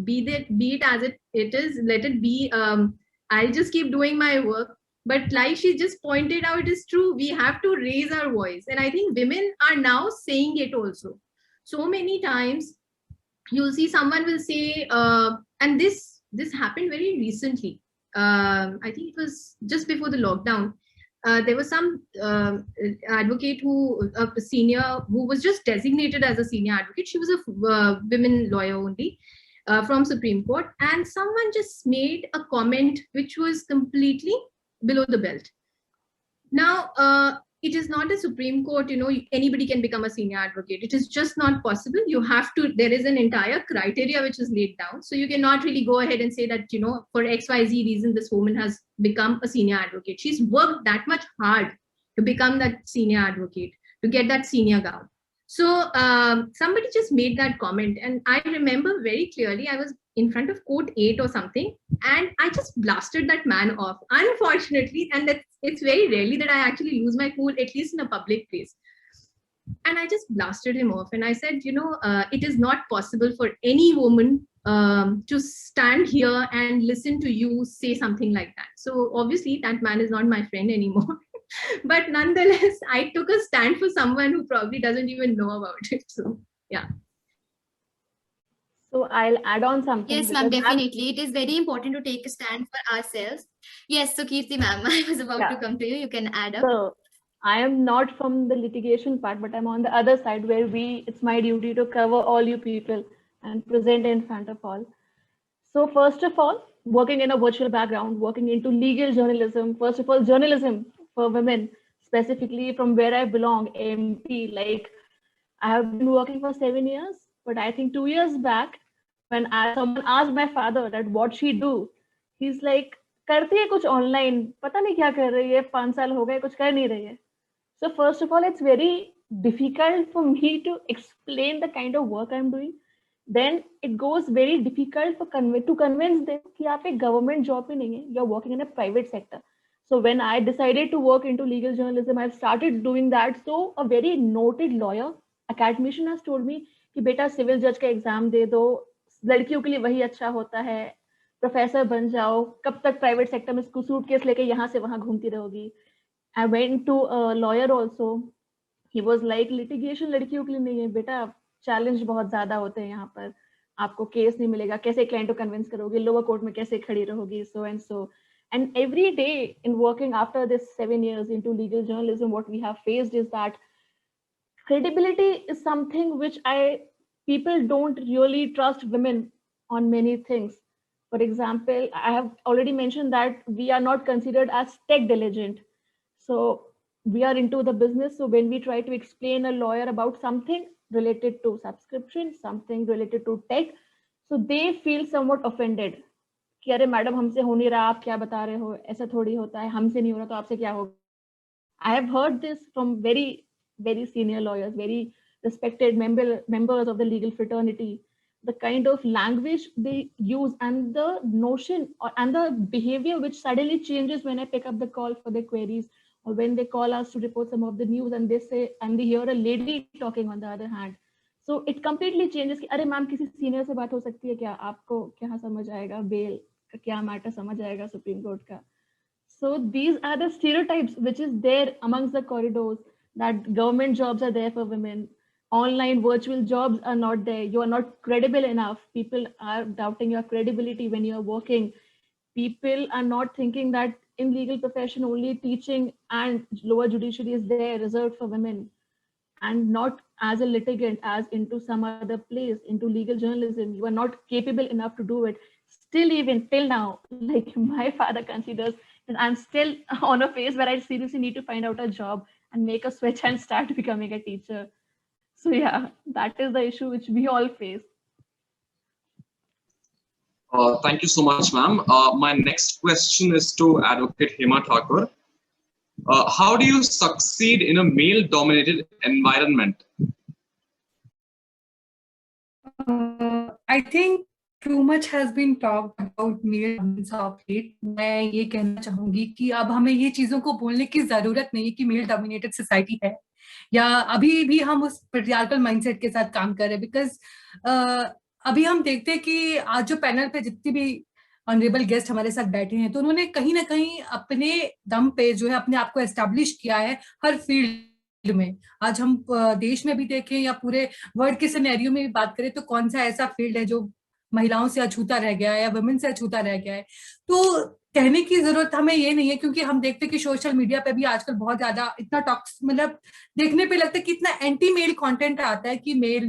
Speaker 11: be it as it is, let it be. I'll just keep doing my work. But like she just pointed out, it is true. We have to raise our voice. And I think women are now saying it also. So many times you'll see someone will say, and this happened very recently. I think it was just before the lockdown. There was some advocate a senior who was just designated as a senior advocate. She was a women lawyer only from Supreme Court, and someone just made a comment which was completely below the belt. Now, it is not a Supreme Court, anybody can become a senior advocate. It is just not possible. You have to, there is an entire criteria which is laid down. So you cannot really go ahead and say that, for XYZ reason, this woman has become a senior advocate. She's worked that much hard to become that senior advocate, to get that senior gown. So somebody just made that comment. And I remember very clearly, I was in front of court 8 or something, and I just blasted that man off, unfortunately. And it's very rarely that I actually lose my cool, at least in a public place. And I just blasted him off. And I said, it is not possible for any woman to stand here and listen to you say something like that. So obviously that man is not my friend anymore. But nonetheless, I took a stand for someone who probably doesn't even know about it. So yeah.
Speaker 9: So I'll add on something.
Speaker 1: Yes, ma'am, definitely. It is very important to take a stand for ourselves. Yes, so Kirti ma'am, I was about to come to you. You can add up.
Speaker 9: So I am not from the litigation part, but I'm on the other side where it's my duty to cover all you people and present in front of all. So first of all, working in a virtual background, working into legal journalism, first of all, journalism for women, specifically from where I belong, MP, like I have been working for 7 years. But I think 2 years back, when someone asked my father that what she do, he's like, करती है कुछ online, पता नहीं क्या कर रही है, 5 साल हो गए कुछ कर नहीं रही है. So first of all, it's very difficult for me to explain the kind of work I'm doing. Then it goes very difficult to convince them कि आप एक government job ही नहीं है, you're working in a private sector. So when I decided to work into legal journalism, I've started doing that. So a very noted lawyer, academician has told me कि बेटा civil जज का exam दे दो, लड़कियों के लिए वही अच्छा होता है, प्रोफेसर बन जाओ, कब तक प्राइवेट सेक्टर में सूटकेस लेके यहाँ से वहाँ घूमती रहोगी. I went to a lawyer also. He was like litigation लड़कियों के लिए नहीं है बेटा, चैलेंज बहुत ज्यादा होते हैं यहाँ पर, आपको केस नहीं मिलेगा, कैसे क्लाइंट को कन्विंस करोगे, लोअर कोर्ट में कैसे खड़ी रहोगी, so and so. And every day in working after this 7 years into legal journalism, what we have faced is that credibility is something which people don't really trust women on many things. For example, I have already mentioned that we are not considered as tech diligent. So we are into the business. So when we try to explain a lawyer about something related to subscription, something related to tech, so they feel somewhat offended. कि अरे madam हमसे हो नहीं रहा, आप क्या बता रहे हो, ऐसा थोड़ी होता है, हमसे नहीं हो रहा तो आपसे क्या होगा. I have heard this from very, very senior lawyers, very respected members of the legal fraternity. The kind of language they use and the notion and the behavior which suddenly changes when I pick up the call for their queries, or when they call us to report some of the news and they say, and they hear a lady talking on the other hand. So it completely changes कि अरे ma'am किसी senior से बात हो सकती है क्या, आपको क्या समझ आएगा, बेल का क्या मैटर समझ आएगा सुप्रीम कोर्ट का. So these are the stereotypes which is there amongst the corridors, that government jobs are there for women, online virtual jobs are not there, you are not credible enough, people are doubting your credibility when you are working, people are not thinking that in legal profession only teaching and lower judiciary is there reserved for women, and not as a litigant, as into some other place, into legal journalism, you are not capable enough to do it. Still, even till now, like my father considers that I'm still on a phase where I seriously need to find out a job and make a switch and start becoming a teacher. So yeah, that is the issue which we all face.
Speaker 7: Thank you so much, ma'am. My next question is to Advocate Hema Thakur. How do you succeed in a male-dominated environment?
Speaker 8: I think too much has been talked about male dominance of late. मैं ये कहना चाहूंगी कि अब हमें ये चीजों को बोलने की जरूरत नहीं है कि मेल डोमिनेटेड सोसाइटी है, या अभी भी हम उस पेट्रियार्कल माइंडसेट के साथ काम कर रहे हैं. बिकॉज अभी हम देखते हैं कि आज जो पैनल पे जितनी भी ऑनरेबल गेस्ट हमारे साथ बैठे हैं, तो उन्होंने कहीं ना कहीं अपने दम पे जो है अपने आप को एस्टेब्लिश किया है हर फील्ड में. आज हम देश में भी देखें या पूरे वर्ल्ड के सिनेरियो में भी बात करें, तो कौन सा ऐसा फील्ड है जो महिलाओं से अछूता रह गया है या वुमेन से अछूता रह गया है. तो कहने की जरूरत हमें ये नहीं है, क्योंकि हम देखते हैं कि सोशल मीडिया पे भी आजकल बहुत ज्यादा इतना टॉक्स, मतलब देखने पे लगता है कि इतना एंटी मेल कंटेंट आता है कि मेल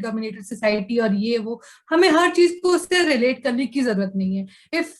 Speaker 8: डोमिनेटेड सोसाइटी और ये वो. हमें हर चीज को उससे रिलेट करने की जरूरत नहीं है. इफ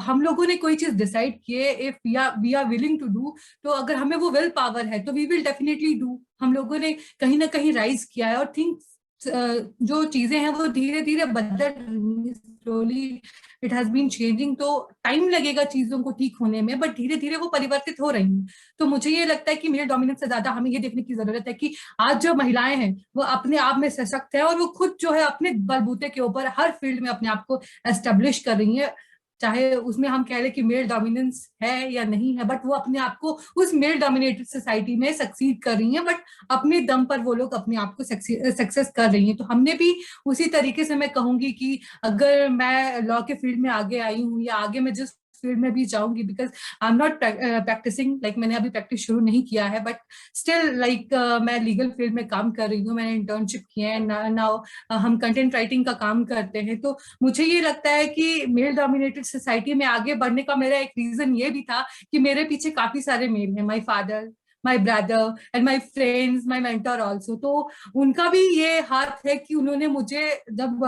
Speaker 8: हम लोगों ने कोई चीज डिसाइड किए, if we are willing to do, तो अगर हमें वो विल पावर है तो वी विल डेफिनेटली डू. हम लोगों ने कहीं ना कहीं राइज किया है और थिंग्स जो चीजें हैं वो धीरे धीरे बदल रही, slowly it has been changing. तो टाइम लगेगा चीजों को ठीक होने में, बट धीरे धीरे वो परिवर्तित हो रही हैं. तो मुझे ये लगता है कि मेल डोमिनेंस से ज्यादा हमें ये देखने की जरूरत है कि आज जो महिलाएं हैं वो अपने आप में सशक्त है और वो खुद जो है अपने बलबूते के ऊपर हर फील्ड में अपने आप को एस्टेब्लिश कर रही है. चाहे उसमें हम कह रहे कि मेल डोमिनेंस है या नहीं है, बट वो अपने आप को उस मेल डोमिनेटेड सोसाइटी में सक्सीड कर रही हैं, बट अपने दम पर वो लोग अपने आप को सक्सेस कर रही हैं. तो हमने भी उसी तरीके से, मैं कहूंगी कि अगर मैं लॉ के फील्ड में आगे आई हूँ या आगे मैं जिस फील्ड में भी जाऊंगी, because I am not practising, like मैंने अभी प्रैक्टिस शुरू नहीं किया है, बट स्टिल लाइक मैं लीगल फील्ड में काम कर रही हूँ, मैंने इंटर्नशिप किया है, नाउ हम कंटेंट राइटिंग का काम करते हैं. तो मुझे ये लगता है कि मेल डोमिनेटेड सोसाइटी में आगे बढ़ने का मेरा एक रीजन ये भी था कि मेरे पीछे काफी सारे मेल हैं, my father, my brother and my friends, my mentor also. तो उनका भी ये हाथ है कि उन्होंने मुझे, जब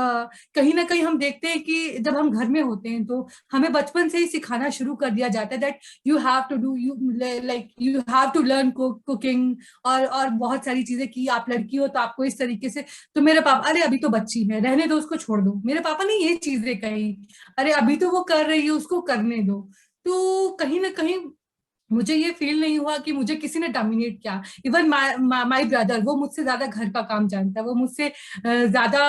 Speaker 8: कहीं ना कहीं हम देखते हैं कि जब हम घर में होते हैं तो हमें बचपन से ही सिखाना शुरू कर दिया जाता है that you have to do, you have to learn cooking और बहुत सारी चीजें कि आप लड़की हो तो आपको इस तरीके से. तो मेरे पापा, अरे अभी तो बच्ची है, रहने दो उसको, छोड़ दो. मेरे पापा ने ये चीजें कही, अरे अभी तो वो कर रही है उसको करने दो. तो कहीं ना कहीं मुझे ये फील नहीं हुआ कि मुझे किसी ने डोमिनेट किया। इवन माय ब्रदर, वो मुझसे ज्यादा घर का काम जानता है, वो मुझसे ज्यादा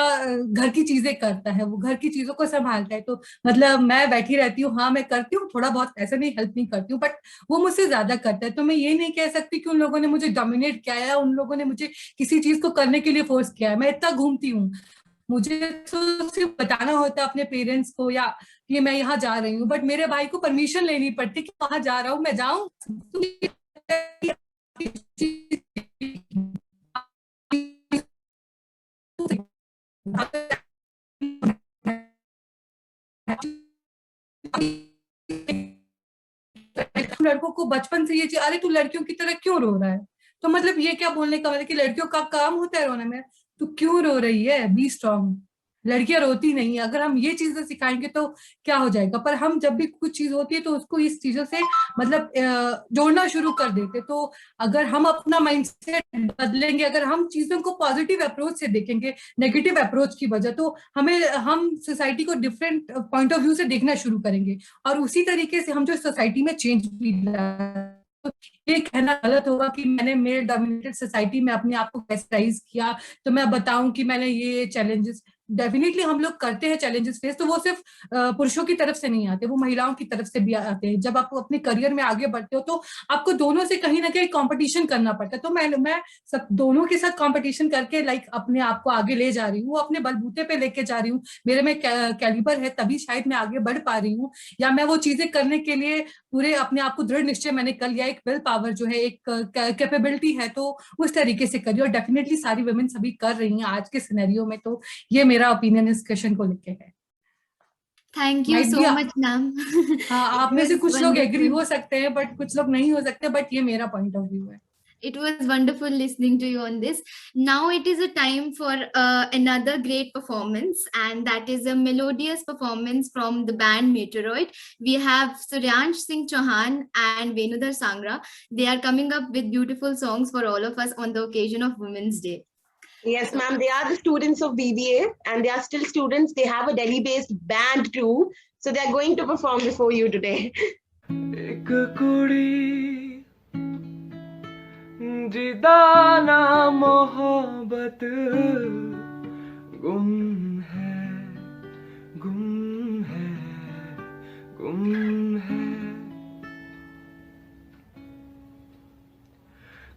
Speaker 8: घर की चीजें करता है, वो घर की चीजों को संभालता है। तो मतलब मैं बैठी रहती हूँ, हाँ मैं करती हूँ थोड़ा बहुत, ऐसा नहीं हेल्प नहीं करती हूँ, बट वो मुझसे ज्यादा करता है। तो मैं ये नहीं कह सकती कि उन लोगों ने मुझे डोमिनेट किया है, उन लोगों ने मुझे किसी चीज को करने के लिए फोर्स किया है। मैं इतना घूमती हूँ, मुझे तो सिर्फ बताना होता है अपने पेरेंट्स को या कि मैं यहाँ जा रही हूँ, बट मेरे भाई को परमिशन लेनी पड़ती कि वहां जा रहा हूँ, मैं जाऊँ। लड़कों को बचपन से ये चीज, अरे तू लड़कियों की तरह क्यों रो रहा है, तो मतलब ये क्या बोलने का मतलब कि लड़कियों का काम होता है रोने में, तू क्यों रो रही है, बी स्ट्रांग, लड़कियां रोती नहीं है। अगर हम ये चीजें सिखाएंगे तो क्या हो जाएगा। पर हम जब भी कुछ चीज होती है तो उसको इस चीजों से मतलब जोड़ना शुरू कर देते। तो अगर हम अपना माइंडसेट बदलेंगे, अगर हम चीजों को पॉजिटिव अप्रोच से देखेंगे नेगेटिव अप्रोच की वजह, तो हम सोसाइटी को डिफरेंट पॉइंट ऑफ व्यू से देखना शुरू करेंगे, और उसी तरीके से हम जो सोसाइटी में चेंज भी ला। तो ये कहना गलत होगा कि मैंने मेल डोमिनेटेड सोसाइटी में अपने आप को कैस्टराइज किया, तो मैं बताऊं कि मैंने ये चैलेंजेस, डेफिनेटली हम लोग करते हैं चैलेंजेस फेस, तो वो सिर्फ पुरुषों की तरफ से नहीं आते, वो महिलाओं की तरफ से भी आते हैं। जब आप अपने करियर में आगे बढ़ते हो तो आपको दोनों से कहीं ना कहीं कंपटीशन करना पड़ता है। तो मैं सब दोनों के साथ कंपटीशन करके लाइक अपने आप को आगे ले जा रही हूँ, अपने बलबूते पे लेके जा रही हूँ, मेरे में कैलिबर है तभी शायद मैं आगे बढ़ पा रही हूँ, या मैं वो चीजें करने के लिए पूरे अपने आप को दृढ़ निश्चय मैंने कर लिया, एक विल पावर जो है, एक कैपेबिलिटी है, तो उस तरीके से करिए। और डेफिनेटली सारी वुमेन सभी कर रही हैं आज के सिनेरियो में। तो ये मेरा ओपिनियन इस क्वेश्चन को लेके है।
Speaker 1: Thank you
Speaker 8: Might
Speaker 1: so
Speaker 8: be
Speaker 1: much, ma'am.
Speaker 8: हाँ,
Speaker 1: It
Speaker 8: आप में से
Speaker 1: was
Speaker 8: कुछ लोग एग्री
Speaker 1: wonderful.
Speaker 8: हो सकते हैं बट कुछ लोग नहीं हो सकते, बट ये मेरा पॉइंट ऑफ व्यू है।
Speaker 1: It was wonderful listening to you on this. Now it is a time for another great performance, and that is a melodious performance from the band Meteoroid. We have Suryansh Singh Chauhan and Venudhar Sangra. They are coming up with beautiful songs for all of us on the occasion of Women's Day.
Speaker 4: Yes, ma'am. They are the students of BBA, and they are still students. They have a Delhi-based band too, so they are going to perform before you today.
Speaker 12: एक कुड़ी जिदाना मोहब्बत गुम है, गुम है, गुम है।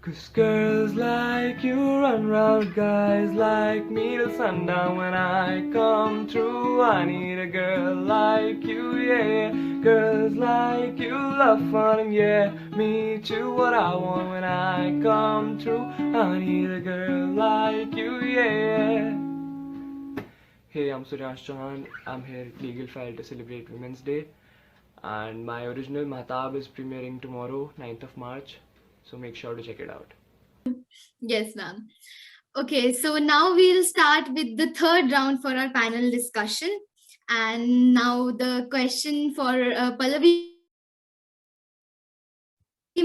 Speaker 12: 'Cause girls like you run round guys like me till sundown. When I come through, I need a girl like you, yeah. Girls like you love fun, and yeah, me too. What I want when I come through, I need a girl like you, yeah. Hey, I'm Suryansh Chauhan. I'm here at Legal File to celebrate Women's Day, and my original Mahtab is premiering tomorrow, 9th of March. So make sure to check it out.
Speaker 1: Yes, ma'am. Okay, so now we'll start with the third round for our panel discussion. And now the question for Pallavi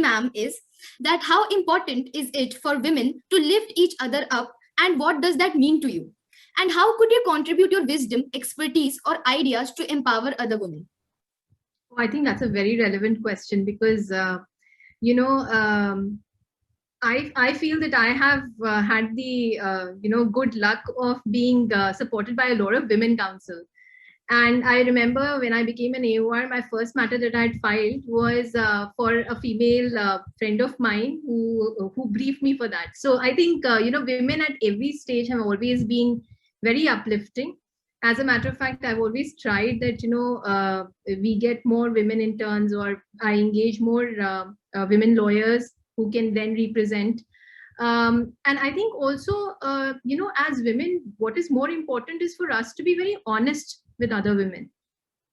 Speaker 1: ma'am is that how important is it for women to lift each other up, and what does that mean to you? And how could you contribute your wisdom, expertise, or ideas to empower other women?
Speaker 11: I think that's a very relevant question because I feel that I have had the good luck of being supported by a lot of women council. And I remember when I became an AOR, my first matter that I had filed was for a female friend of mine who briefed me for that. So I think women at every stage have always been very uplifting. As a matter of fact, I've always tried that we get more women interns, or I engage more women lawyers who can then represent. And I think also, as women, what is more important is for us to be very honest with other women.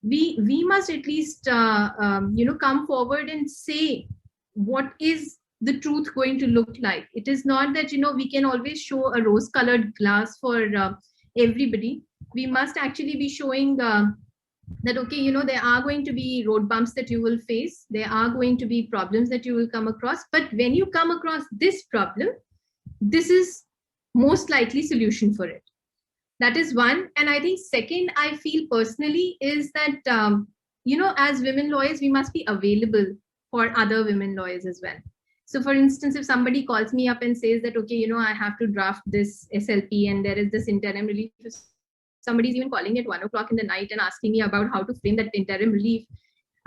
Speaker 11: We must at least, come forward and say what is the truth going to look like. It is not that, we can always show a rose-colored glass for everybody. We must actually be showing that, okay, there are going to be road bumps that you will face. There are going to be problems that you will come across. But when you come across this problem, this is most likely solution for it. That is one. And I think second, I feel personally is that, as women lawyers, we must be available for other women lawyers as well. So for instance, if somebody calls me up and says that, okay, I have to draft this SLP and there is this interim relief, if somebody's even calling at 1 o'clock in the night and asking me about how to frame that interim relief,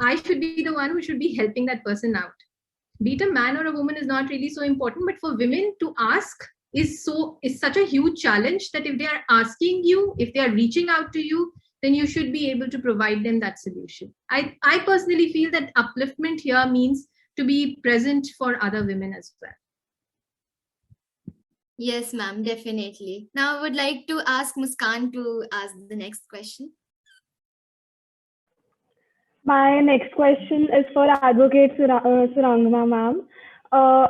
Speaker 11: I should be the one who should be helping that person out. Be it a man or a woman is not really so important, but for women to ask is such a huge challenge that if they are asking you, if they are reaching out to you, then you should be able to provide them that solution. I personally feel that upliftment here means to be present for other women as well.
Speaker 1: Yes, ma'am, definitely. Now I would like to ask Muskan to ask the next question.
Speaker 2: My next question is for Advocate Surangama, ma'am.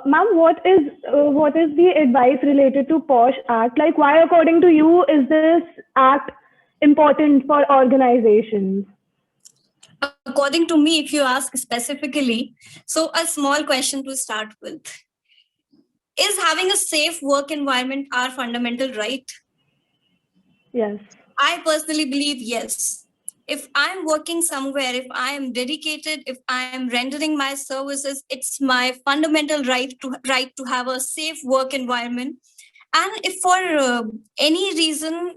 Speaker 2: Ma'am, what is the advice related to POSH Act? Like, why, according to you, is this act important for organizations?
Speaker 3: According to me, if you ask specifically, so a small question to start with. Is having a safe work environment our fundamental right?
Speaker 2: Yes.
Speaker 3: I personally believe yes. If I'm working somewhere, if I am dedicated, if I am rendering my services, it's my fundamental right to have a safe work environment. And if for any reason,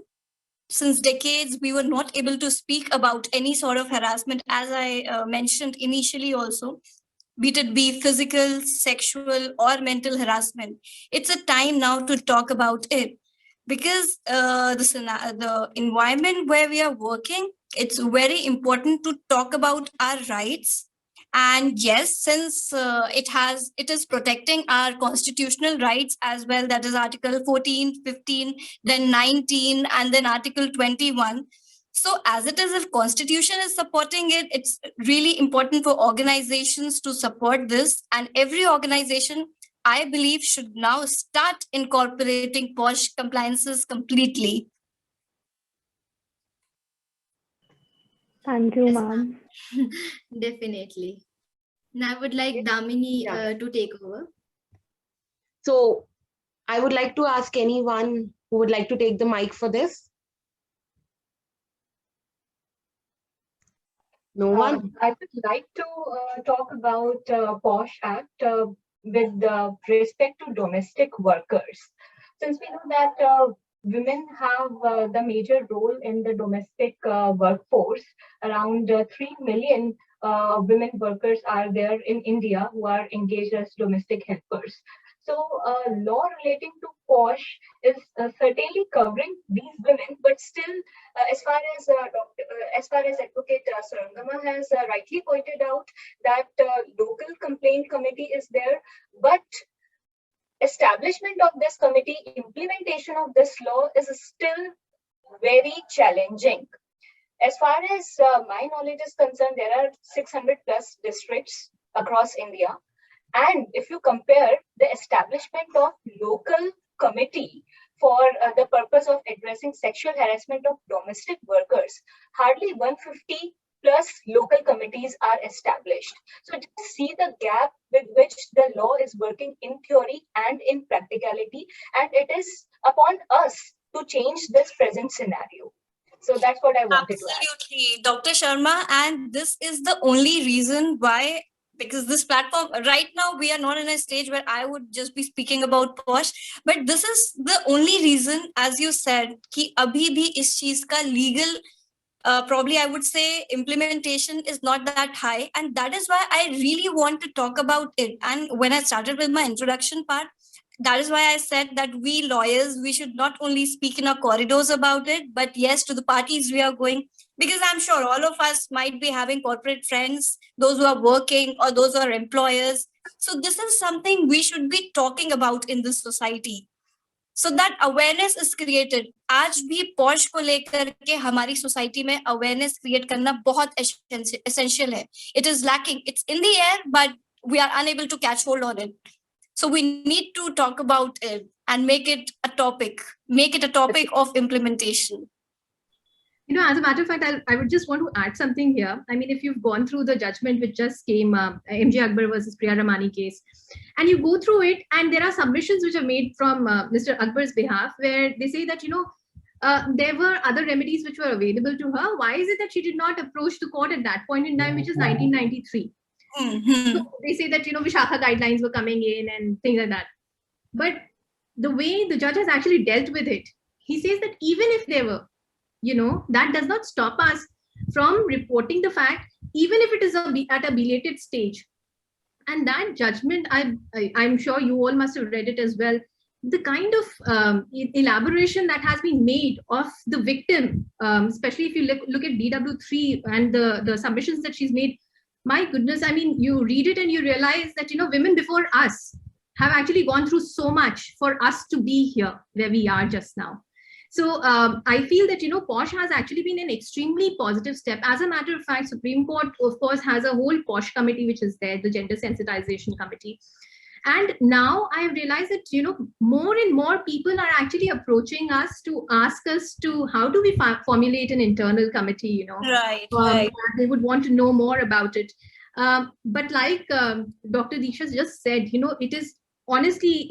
Speaker 3: since decades, we were not able to speak about any sort of harassment, as I mentioned initially also, be it be physical, sexual, or mental harassment, it's a time now to talk about it. Because the environment where we are working, it's very important to talk about our rights. And yes, since it is protecting our constitutional rights as well, that is Article 14, 15, then 19, and then Article 21. So as it is, if Constitution is supporting it, it's really important for organizations to support this. And every organization, I believe, should now start incorporating POSH compliances completely.
Speaker 2: Thank you, ma'am.
Speaker 1: Definitely. Now I would like Damini to take over.
Speaker 4: So I would like to ask anyone who would like to take the mic for this. No one?
Speaker 5: I would like to talk about POSH Act with respect to domestic workers. Since we know that women have the major role in the domestic workforce, around 3 million women workers are there in India who are engaged as domestic helpers. So law relating to POSH is certainly covering these women, but still, as far as Advocate Surangama has rightly pointed out, that local complaint committee is there, but establishment of this committee, implementation of this law is still very challenging. As far as my knowledge is concerned, there are 600 plus districts across India. And if you compare the establishment of local committee for the purpose of addressing sexual harassment of domestic workers, hardly 150 plus local committees are established. So just see the gap with which the law is working in theory and in practicality. And it is upon us to change this present scenario. So that's what I wanted to add.
Speaker 3: Absolutely, Dr. Sharma. And this is the only reason why, because this platform right now, we are not in a stage where I would just be speaking about POSH, but this is the only reason, as you said, कि अभी भी इस चीज का legal probably I would say implementation is not that high, and that is why I really want to talk about it. And when I started with my introduction part, that is why I said that we lawyers, we should not only speak in our corridors about it, but yes, to the parties we are going, because I'm sure all of us might be having corporate friends, those who are working or those who are employers. So this is something we should be talking about in this society, so that awareness is created. आज भी POSH को लेकर के हमारी society में awareness create करना बहुत essential है. It is lacking. It's in the air, but we are unable to catch hold on it. So we need to talk about it and make it a topic of implementation.
Speaker 11: As a matter of fact, I would just want to add something here. I mean, if you've gone through the judgment which just came, MJ Akbar versus Priya Ramani case, and you go through it, and there are submissions which are made from Mr. Akbar's behalf, where they say that, there were other remedies which were available to her. Why is it that she did not approach the court at that point in time, which is 1993?
Speaker 3: Mhm.
Speaker 11: They say that, Vishakha guidelines were coming in and things like that. But the way the judge has actually dealt with it, he says that even if there were, that does not stop us from reporting the fact, even if it is at a belated stage. And that judgment, I'm sure you all must have read it as well. The kind of elaboration that has been made of the victim, especially if you look at DW3 and the submissions that she's made, my goodness, I mean, you read it and you realize that, women before us have actually gone through so much for us to be here where we are just now. So I feel that, POSH has actually been an extremely positive step. As a matter of fact, Supreme Court, of course, has a whole POSH committee, which is there, the Gender Sensitization Committee. And now I have realized that, more and more people are actually approaching us to ask us to, how do we formulate an internal committee,
Speaker 3: Right, right.
Speaker 11: They would want to know more about it. But like Dr. Disha just said, it is, honestly,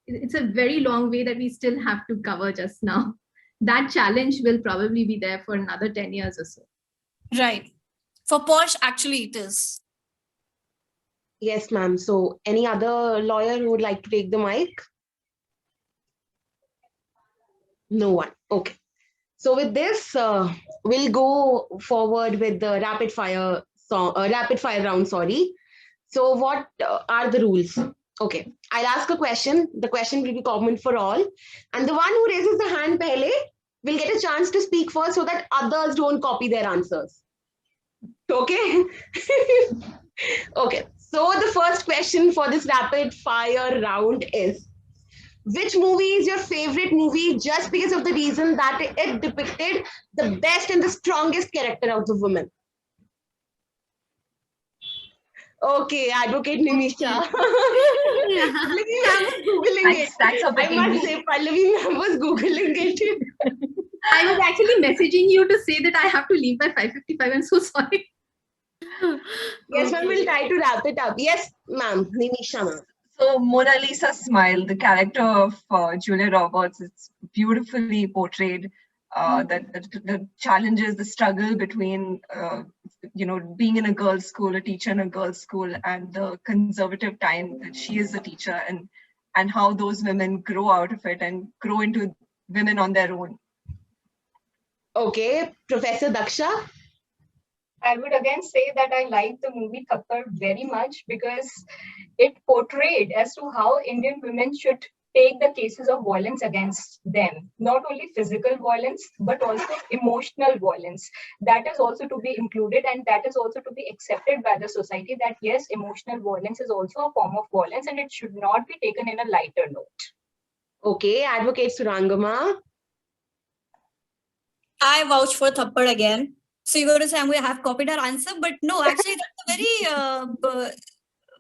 Speaker 11: it's a very long way that we still have to cover just now. That challenge will probably be there for another 10 years or so.
Speaker 3: Right. For POSH, actually, it is.
Speaker 4: Yes, ma'am. So any other lawyer who would like to take the mic? No one. Okay. So with this, we'll go forward with the rapid fire round. Sorry. So what are the rules? Okay, I'll ask a question. The question will be common for all. And the one who raises the hand pehle will get a chance to speak first so that others don't copy their answers. Okay? Okay, so the first question for this rapid fire round is, which movie is your favorite movie just because of the reason that it depicted the best and the strongest character of the woman? Okay, Advocate Nimisha. Pallavi ma'am was Googling it. I must say, Pallavi ma'am was Googling it.
Speaker 11: I was actually messaging you to say that I have to leave by 5:55. I'm so sorry.
Speaker 4: Yes, ma'am, we'll try to wrap it up. Yes, ma'am, Nimisha ma'am.
Speaker 6: So Mona Lisa Smile, the character of Julia Roberts, it's beautifully portrayed. The challenges, the struggle between, being in a girls' school, a teacher in a girls' school, and the conservative time that she is a teacher, and how those women grow out of it and grow into women on their own.
Speaker 4: Okay, Professor Daksha.
Speaker 5: I would again say that I like the movie Thappad very much because it portrayed as to how Indian women should take the cases of violence against them, not only physical violence, but also emotional violence. That is also to be included, and that is also to be accepted by the society, that yes, emotional violence is also a form of violence and it should not be taken in a lighter note.
Speaker 4: Okay, Advocate Surangama.
Speaker 3: I vouch for Thappad again. So you're going to say I'm going to have copied her answer, but no, actually that's a very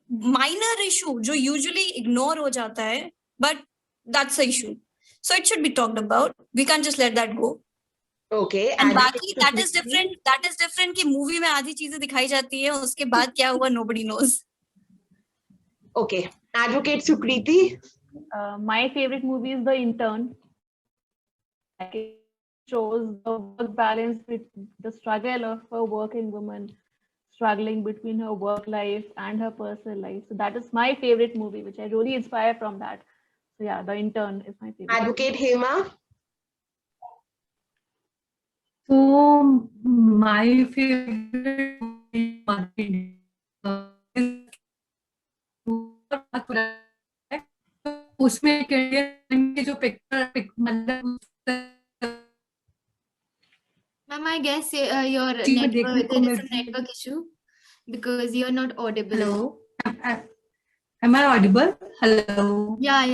Speaker 3: minor issue, जो usually ignore हो जाता है, but that's the issue. So it should be talked about. We can't just let that go.
Speaker 4: Okay.
Speaker 3: And बाकी that is different. That is different कि movie में आधी चीजें दिखाई जाती है, उसके बाद क्या हुआ nobody knows.
Speaker 4: Okay. Advocate Sukriti.
Speaker 9: My favorite movie is The Intern. It shows the work balance with the struggle of a working woman struggling between her work life and her personal life. So that is my favorite movie, which I really inspire from that. So yeah, The Intern is my favorite.
Speaker 4: Advocate Hema.
Speaker 8: So my favorite movie उसमें के जो picture मतलब
Speaker 1: Ma'am, I guess your network, there is a network issue because you're not audible.
Speaker 8: Hello. Am I audible? Hello.
Speaker 1: Yeah.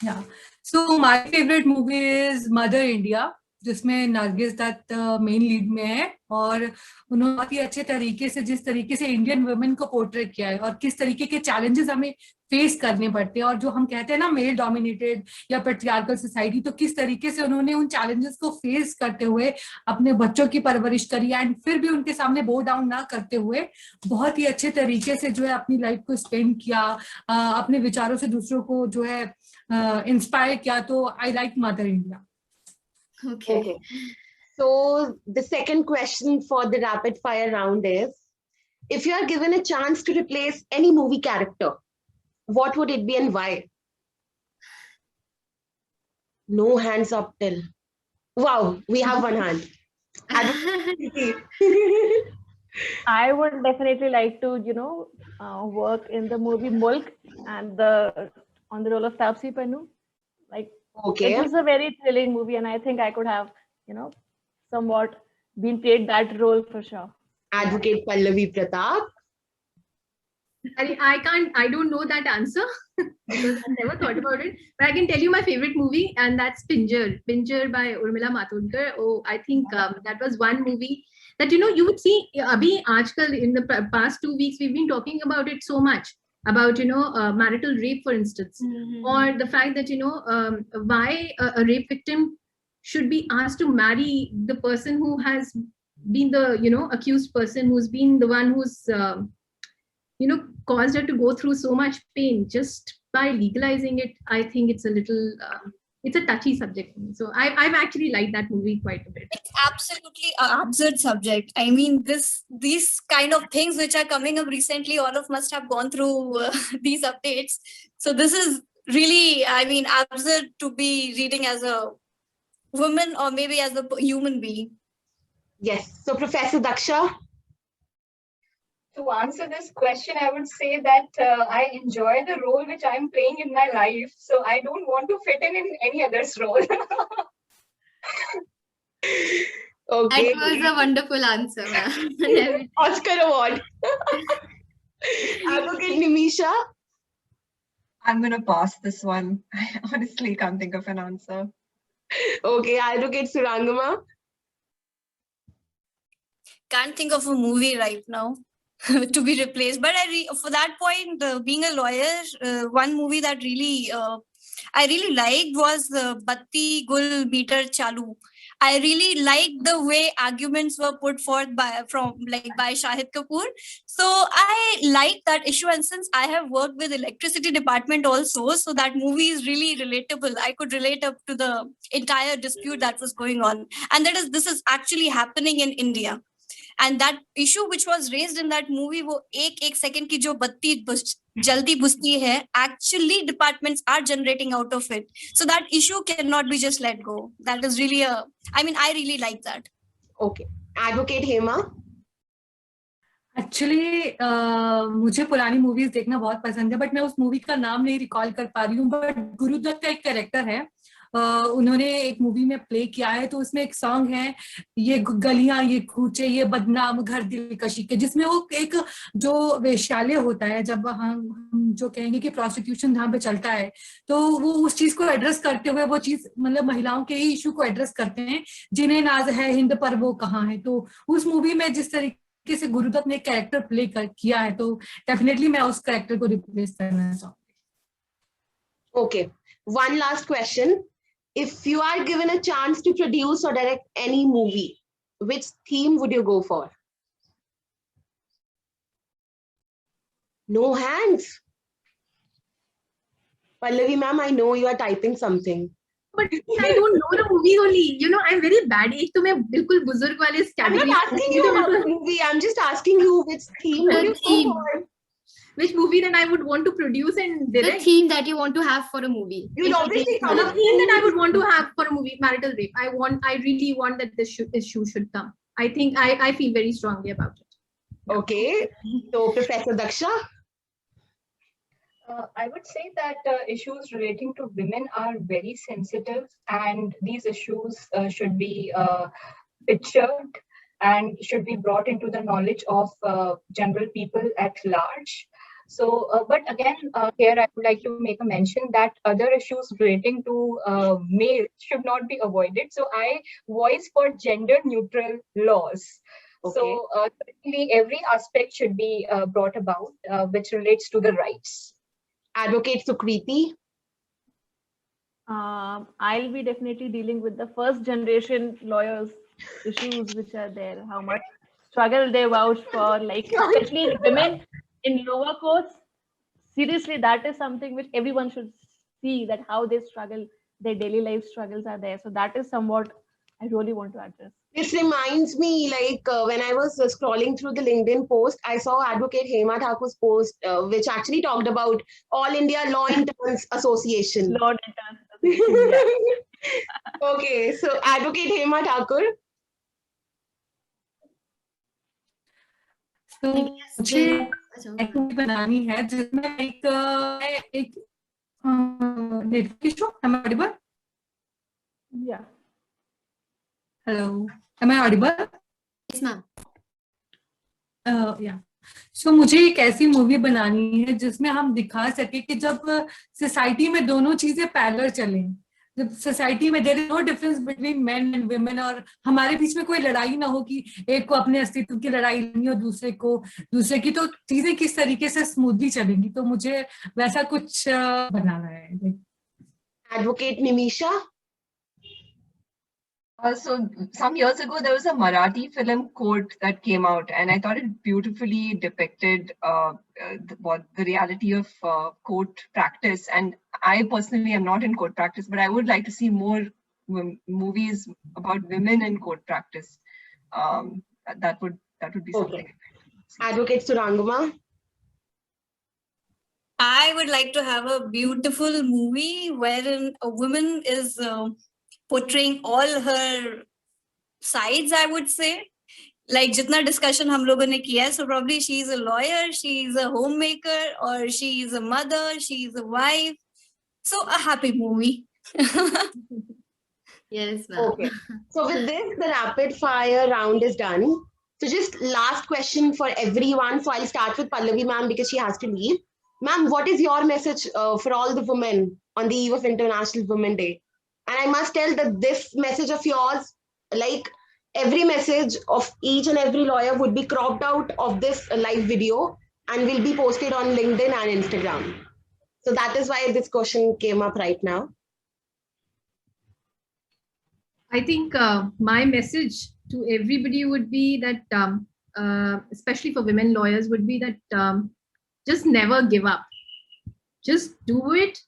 Speaker 8: Yeah. So my favorite movie is Mother India, जिसमें Nargis Dutt main lead में है और उन्होंने बहुत ही अच्छे तरीके से जिस तरीके से इंडियन वुमेन को पोर्ट्रेट किया है और किस तरीके के चैलेंजेस हमें फेस करने पड़ते हैं और जो हम कहते हैं ना मेल डोमिनेटेड या पैट्रियार्कल सोसाइटी, तो किस तरीके से उन्होंने उन चैलेंजेस को फेस करते हुए अपने बच्चों की परवरिश करी एंड फिर भी उनके सामने बो डाउन ना करते हुए बहुत ही अच्छे तरीके से जो है अपनी लाइफ को स्पेंड किया, अपने विचारों से दूसरों को जो है इंस्पायर किया. तो I like mother India.
Speaker 1: Okay.
Speaker 4: So the second question for the rapid fire round is, if you are given a chance to replace any movie character, what would it be and why? No hands up till. Wow, we have one hand.
Speaker 9: I would definitely like to, work in the movie Mulk and on the role of Taapsee Pannu. Like,
Speaker 4: Okay.
Speaker 9: it is a very thrilling movie, and I think I could have, somewhat been played that role for sure.
Speaker 4: Advocate Pallavi Pratap.
Speaker 11: I don't know that answer because I've never thought about it. But I can tell you my favorite movie, and that's Pinjar. Pinjar by Urmila Matondkar. Oh, I think that was one movie that, you would see, abhi aajkal in the past 2 weeks, we've been talking about it so much, about, marital rape, for instance, or the fact that, why a rape victim should be asked to marry the person who has been the, accused person, who's been the one who's, caused her to go through so much pain. Just by legalizing it, I think it's a little, it's a touchy subject for me. So I've actually liked that movie quite a bit.
Speaker 3: It's absolutely an absurd subject. I mean, these kind of things which are coming up recently, all of must have gone through these updates. So this is really, I mean, absurd to be reading as a woman or maybe as a human being.
Speaker 4: Yes. So Professor Daksha.
Speaker 5: To answer this question, I would say that I enjoy the role which I'm playing in my life. So I don't want to fit in any other's role.
Speaker 4: Okay.
Speaker 1: That was a wonderful answer, ma'am.
Speaker 4: Oscar award. Advocate Nimisha.
Speaker 6: I'm going to pass this one. I honestly can't think of an answer.
Speaker 4: Okay. Advocate Surangama.
Speaker 3: Can't think of a movie right now to be replaced. But for that point, being a lawyer, one movie that really I really liked was Batti Gul Meter Chalu. I really liked the way arguments were put forth by Shahid Kapoor. So I like that issue, and since I have worked with electricity department also, so that movie is really relatable. I could relate up to the entire dispute that was going on, and this is actually happening in India. And that issue which was raised in that movie, wo ek second ki jo batti jaldi busti hai, actually departments are generating out of it. So that issue cannot be just let go. That is really I really like that.
Speaker 4: Okay. Advocate Hema.
Speaker 8: Actually मुझे पुरानी movies देखना बहुत पसंद है, but मैं उस movie का नाम नहीं रिकॉल कर पा रही हूँ. बट गुरुदत्त का एक कैरेक्टर है, उन्होंने एक मूवी में प्ले किया है, तो उसमें एक सॉन्ग है, ये गलियां ये कूचे ये बदनाम घर दिलकशी के, जिसमें वो एक जो वेश्यालय होता है, जब हम जो कहेंगे कि प्रोस्टिट्यूशन जहाँ पे चलता है, तो वो उस चीज को एड्रेस करते हुए वो चीज मतलब महिलाओं के ही इशू को एड्रेस करते हैं, जिन्हें नाज है हिंद पर वो कहाँ है. तो उस मूवी में जिस तरीके से गुरुदत्त ने कैरेक्टर प्ले किया है, तो डेफिनेटली मैं उस कैरेक्टर को रिप्लेस करना चाहूंगी.
Speaker 4: Okay. One last question. If you are given a chance to produce or direct any movie, which theme would you go for? No hands. Pallavi ma'am, I know you are typing something.
Speaker 11: But I don't know the movie only. I'm very bad. I'm bilkul buzurg wale
Speaker 4: I'm not asking you about the movie. I'm just asking you which theme would you go for?
Speaker 11: Which movie that I would want to produce and direct?
Speaker 1: The theme that you want to have for a movie.
Speaker 4: You'll obviously come
Speaker 11: The
Speaker 4: up
Speaker 11: theme that I would want to have for a movie, marital rape. I really want that this issue should come. I think I feel very strongly about it.
Speaker 4: Okay. So Professor Daksha.
Speaker 5: I would say that issues relating to women are very sensitive, and these issues should be pictured and should be brought into the knowledge of general people at large. So, but again, here I would like to make a mention that other issues relating to males should not be avoided. So I voice for gender neutral laws. Okay. So certainly every aspect should be brought about which relates to the rights.
Speaker 4: Advocate Sukriti.
Speaker 9: I'll be definitely dealing with the first generation lawyers issues which are there, how much struggle they vouch for, like especially women in lower courts. Seriously, that is something which everyone should see, that how they struggle, their daily life struggles are there. So that is somewhat I really want to address.
Speaker 4: This reminds me, like when I was scrolling through the LinkedIn post, I saw Advocate Hema Thakur's post, which actually talked about All India Law Interns Association.
Speaker 9: Law Interns Association, yeah.
Speaker 4: Okay, so Advocate Hema Thakur.
Speaker 8: तो मुझे एक movie बनानी है जिसमें एक Netflix show, am I audible?
Speaker 9: Yeah.
Speaker 8: Hello, am I audible?
Speaker 1: Yes, ma'am.
Speaker 8: Yeah. So मुझे एक ऐसी मूवी बनानी है जिसमें हम दिखा सके कि जब सोसाइटी में दोनों चीजें पैरेलल चलें, जब सोसाइटी में there is no difference between men and women, और हमारे बीच में कोई लड़ाई ना हो कि एक को अपने अस्तित्व की लड़ाई लड़नी हो दूसरे की, तो चीजें किस तरीके से स्मूथली चलेंगी, तो मुझे वैसा कुछ बनाना है.
Speaker 4: Advocate Nimisha.
Speaker 6: So some years ago, there was a Marathi film Court that came out, and I thought it beautifully depicted the reality of court practice. And I personally am not in court practice, but I would like to see more movies about women in court practice. That would be something.
Speaker 4: Advocate Surangama.
Speaker 3: I would like to have a beautiful movie wherein a woman is portraying all her sides, I would say. Like jitna discussion hum logon ne kiya hai, so probably she's a lawyer, she's a homemaker, or she's a mother, she's a wife. So a happy movie.
Speaker 1: Yes, ma'am.
Speaker 4: Okay. So with this, the rapid fire round is done. So just last question for everyone. So I'll start with Pallavi ma'am because she has to leave. Ma'am, what is your message for all the women on the eve of International Women's Day? And I must tell that this message of yours, like every message of each and every lawyer, would be cropped out of this live video and will be posted on LinkedIn and Instagram. So that is why this question came up right now.
Speaker 11: I think my message to everybody would be that, especially for women lawyers, would be that just never give up. Just do it.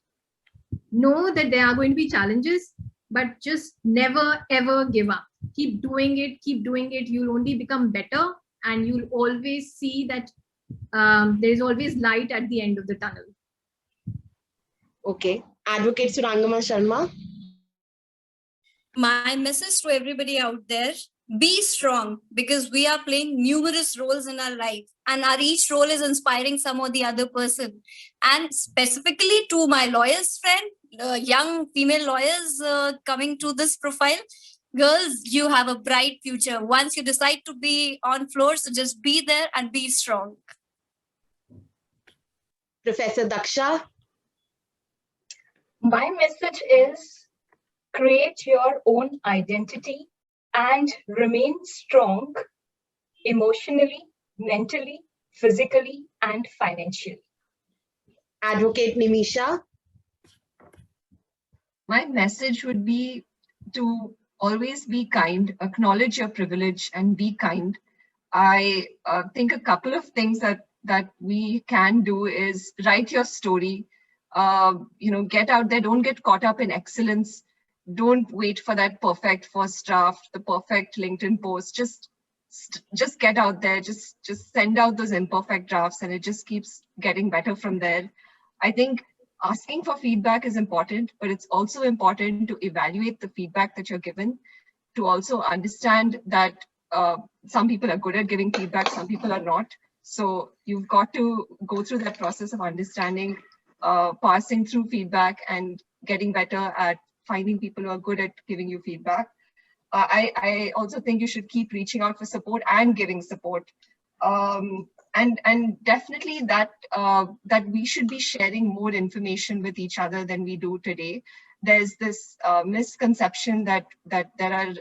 Speaker 11: Know that there are going to be challenges, but just never ever give up. Keep doing it. Keep doing it. You'll only become better, and you'll always see that there is always light at the end of the tunnel.
Speaker 4: Okay. Advocate Surangama Sharma.
Speaker 3: My message to everybody out there, be strong, because we are playing numerous roles in our life, and our each role is inspiring some or the other person. And specifically to my lawyers friend, young female lawyers coming to this profile, girls, you have a bright future. Once you decide to be on floor, so just be there and be strong.
Speaker 4: Professor Daksha.
Speaker 5: My message is create your own identity and remain strong emotionally, mentally, physically, and financially.
Speaker 4: Advocate Nimisha.
Speaker 6: My message would be to always be kind, acknowledge your privilege and be kind. I think a couple of things that we can do is write your story, get out there, don't get caught up in excellence. Don't wait for that perfect first draft, the perfect LinkedIn post. Just get out there, just send out those imperfect drafts, and it just keeps getting better from there. I think asking for feedback is important, but it's also important to evaluate the feedback that you're given, to also understand that some people are good at giving feedback, some people are not. So you've got to go through that process of understanding, passing through feedback and getting better at finding people who are good at giving you feedback. I also think you should keep reaching out for support and giving support. And definitely that we should be sharing more information with each other than we do today. There's this misconception that there are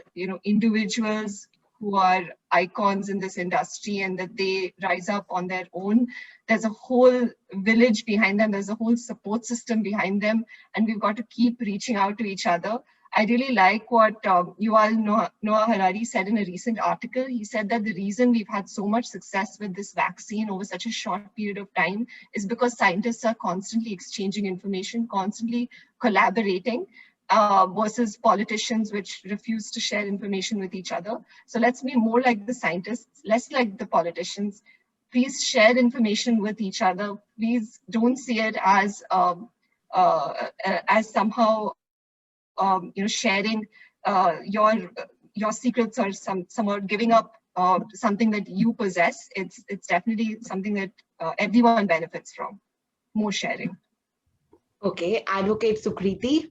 Speaker 6: individuals who are icons in this industry and that they rise up on their own. There's a whole village behind them. There's a whole support system behind them, and we've got to keep reaching out to each other. I really like what Yuval Noah Harari said in a recent article. He said that the reason we've had so much success with this vaccine over such a short period of time is because scientists are constantly exchanging information, constantly collaborating. versus politicians which refuse to share information with each other. So let's be more like the scientists, less like the politicians. Please share information with each other. Please don't see it as somehow sharing your secrets or somehow giving up something that you possess. It's definitely something that everyone benefits from. More sharing.
Speaker 4: Okay, Advocate Sukriti.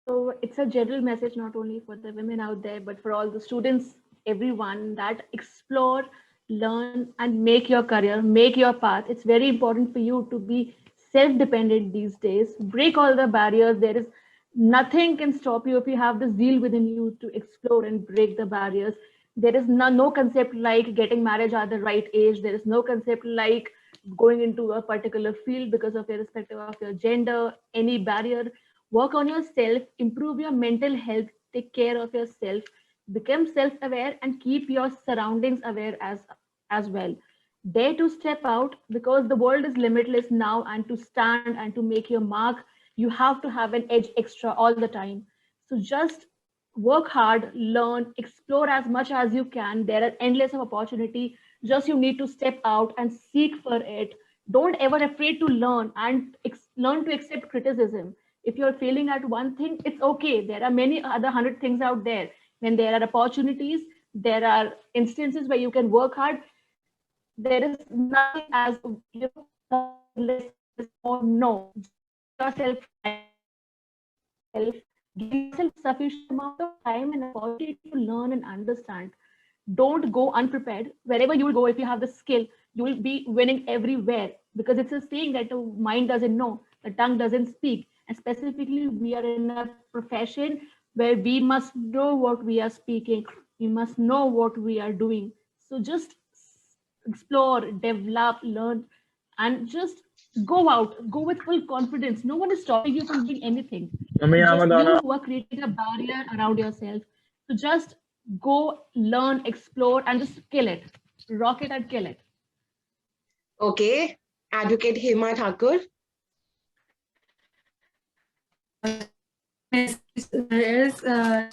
Speaker 9: So it's a general message, not only for the women out there, but for all the students, everyone, that explore, learn, and make your career, make your path. It's very important for you to be self-dependent these days. Break all the barriers. There is nothing can stop you if you have the zeal within you to explore and break the barriers. There is no concept like getting married at the right age. There is no concept like going into a particular field because of irrespective of your gender, any barrier. Work on yourself, improve your mental health, take care of yourself, become self-aware, and keep your surroundings aware as well. Dare to step out, because the world is limitless now, and to stand and to make your mark, you have to have an edge extra all the time. So just work hard, learn, explore as much as you can. There are endless of opportunity. Just you need to step out and seek for it. Don't ever afraid to learn and learn to accept criticism. If you're failing at one thing, it's okay. There are many other 100 things out there. When there are opportunities, there are instances where you can work hard. There is nothing as less or no. Yourself, give yourself sufficient amount of time and opportunity to learn and understand. Don't go unprepared. Wherever you will go, if you have the skill, you will be winning everywhere, because it's a saying that the mind doesn't know, the tongue doesn't speak. And specifically, we are in a profession where we must know what we are speaking. We must know what we are doing. So just explore, develop, learn, and just go out, go with full confidence. No one is stopping you from doing anything. Just you who are creating a barrier around yourself. So just go, learn, explore, and just kill it. Rock it and kill it.
Speaker 4: Okay, Advocate Hema Thakur.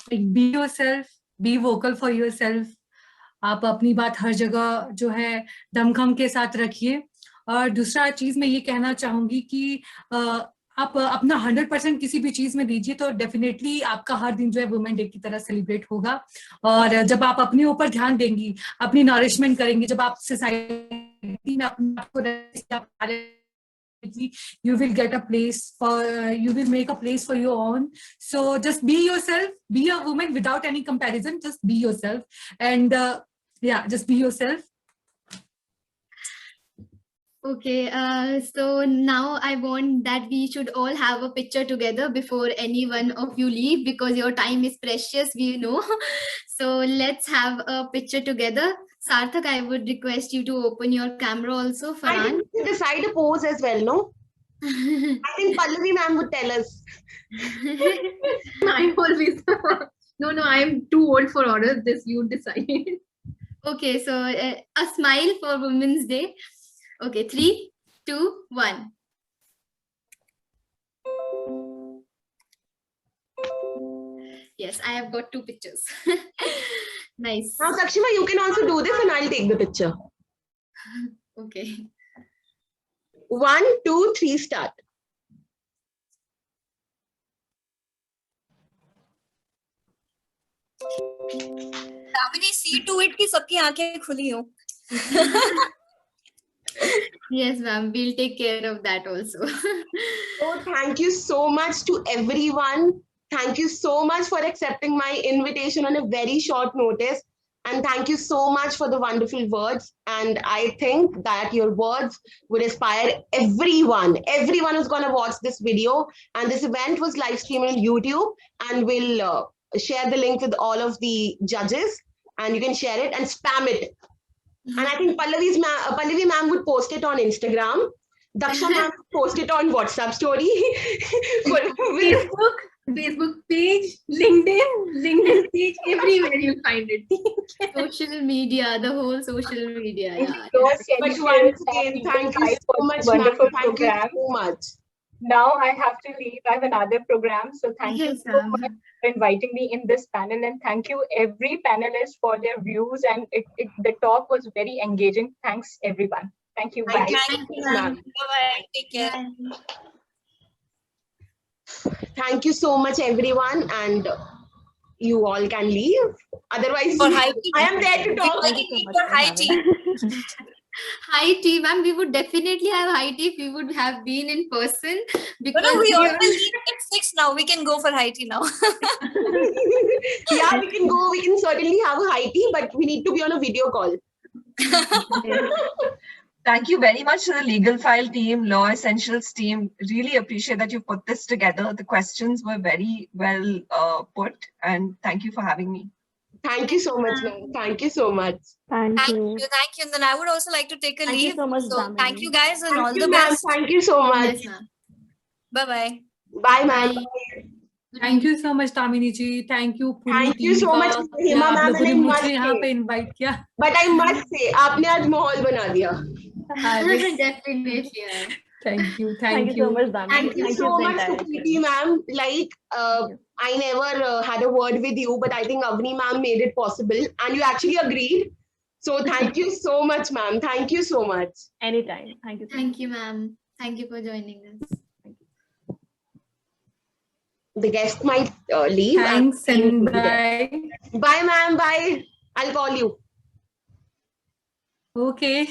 Speaker 8: Be yourself, be vocal for yourself. आप अपनी बात हर जगह जो है दमखम के साथ रखिए. और दूसरा चीज मैं ये कहना चाहूंगी कि आप अपना 100% किसी भी चीज में दीजिए तो डेफिनेटली आपका हर दिन जो है वुमेन डे की तरह सेलिब्रेट होगा. और जब आप अपने ऊपर ध्यान देंगी, अपनी नरिशमेंट करेंगी, जब आप सोसाइटी में अपने आप को you will get a place for, you will make a place for your own. So just be yourself, be a woman without any comparison, just be yourself. And yeah, just be yourself.
Speaker 1: Okay, so now I want that we should all have a picture together before any one of you leave, because your time is precious, we know. So let's have a picture together. Sarthak, I would request you to open your camera also. Farhan.
Speaker 4: I think we decide a pose as well, no? I think Pallavi ma'am would tell us.
Speaker 11: I'm always no, I am too old for orders. This you decide.
Speaker 1: Okay, so a smile for Women's Day. Okay, 3, 2, 1. Yes, I have got 2 pictures. Nice.
Speaker 4: Now, Sakshima, you can also do this and I'll take the picture.
Speaker 1: Okay.
Speaker 4: 1, 2, 3, start.
Speaker 3: Damini, see to it कि सबकी आंखें खुली हो.
Speaker 1: Yes, ma'am. We'll take care of that also.
Speaker 4: So thank you so much to everyone. Thank you so much for accepting my invitation on a very short notice. And thank you so much for the wonderful words. And I think that your words would inspire everyone. Everyone who's going to watch this video. And this event was live streamed on YouTube. And we'll share the link with all of the judges. And you can share it and spam it. And I think Pallavi ma'am would post it on Instagram. Daksha ma'am would post it on WhatsApp story.
Speaker 11: Facebook page, LinkedIn page, everywhere you'll find it.
Speaker 1: Social media, the whole social media. Yeah.
Speaker 4: But once again, thank you so much, ma'am. Thank you so much.
Speaker 5: now I have to leave. I have another program. So thank you
Speaker 1: Yes,
Speaker 5: so
Speaker 1: ma'am.
Speaker 5: much for inviting me in this panel, and thank you every panelist for their views. And the talk was very engaging. Thanks everyone. Thank you.
Speaker 4: Thank
Speaker 5: Bye.
Speaker 4: you,
Speaker 1: Thank you,
Speaker 4: ma'am.
Speaker 1: ma'am.
Speaker 3: Bye-bye. Take care.
Speaker 1: Bye.
Speaker 4: Thank you so much, everyone, and you all can leave. Otherwise,
Speaker 3: For high tea.
Speaker 4: I am there to
Speaker 3: We
Speaker 4: talk.
Speaker 3: only meet for high tea.
Speaker 1: High tea, ma'am. We would definitely have high tea if we would have been in person.
Speaker 3: No,
Speaker 1: Because
Speaker 3: no, we
Speaker 1: we
Speaker 3: all
Speaker 1: are-
Speaker 3: will leave at 6 now. We can go for high tea now.
Speaker 4: Yeah, we can go. We can certainly have a high tea, but we need to be on a video call.
Speaker 6: Thank you very much to the Legal File team, Law Essentials team. Really appreciate that you put this together. The questions were very well put, and thank you for having me.
Speaker 4: Thank you so much, ma'am. Thank you so much.
Speaker 2: Thank
Speaker 3: Thank
Speaker 2: you.
Speaker 3: you. Thank you. And then I would also like to take a
Speaker 9: Thank you
Speaker 3: leave.
Speaker 9: so much,
Speaker 3: So thank
Speaker 9: Damini.
Speaker 3: you guys and all
Speaker 4: Thank you,
Speaker 3: the
Speaker 4: ma'am.
Speaker 3: best.
Speaker 4: Thank you so much.
Speaker 1: Yes, ma'am.
Speaker 3: Bye-bye.
Speaker 4: Bye, ma'am.
Speaker 1: Bye.
Speaker 8: Thank you so much Damini ji, thank you पूरी
Speaker 4: Thank you
Speaker 8: team
Speaker 4: so
Speaker 8: का।
Speaker 4: much, Hema
Speaker 8: आप
Speaker 4: ma'am,
Speaker 8: लोगों
Speaker 4: and
Speaker 8: ने
Speaker 4: I must
Speaker 8: मुझे यहाँ
Speaker 4: say-
Speaker 8: पे invite किया।
Speaker 4: But I must say, आपने आज माहौल बना दिया.
Speaker 1: Definitely. Yeah.
Speaker 8: Thank you,
Speaker 9: Thank you so much, Damini.
Speaker 4: Thank you so
Speaker 9: the
Speaker 4: much,
Speaker 9: entire
Speaker 4: Sukriti
Speaker 9: team.
Speaker 4: ma'am. Like, I never had a word with you, but I think Avni ma'am made it possible, and you actually agreed. So thank you so much, ma'am. Thank you so much.
Speaker 9: Anytime. Thank you so much.
Speaker 1: Thank you, ma'am. Thank you for joining us.
Speaker 4: The guest might leave.
Speaker 8: Thanks and bye.
Speaker 4: Bye, ma'am. Bye. I'll call you.
Speaker 8: Okay.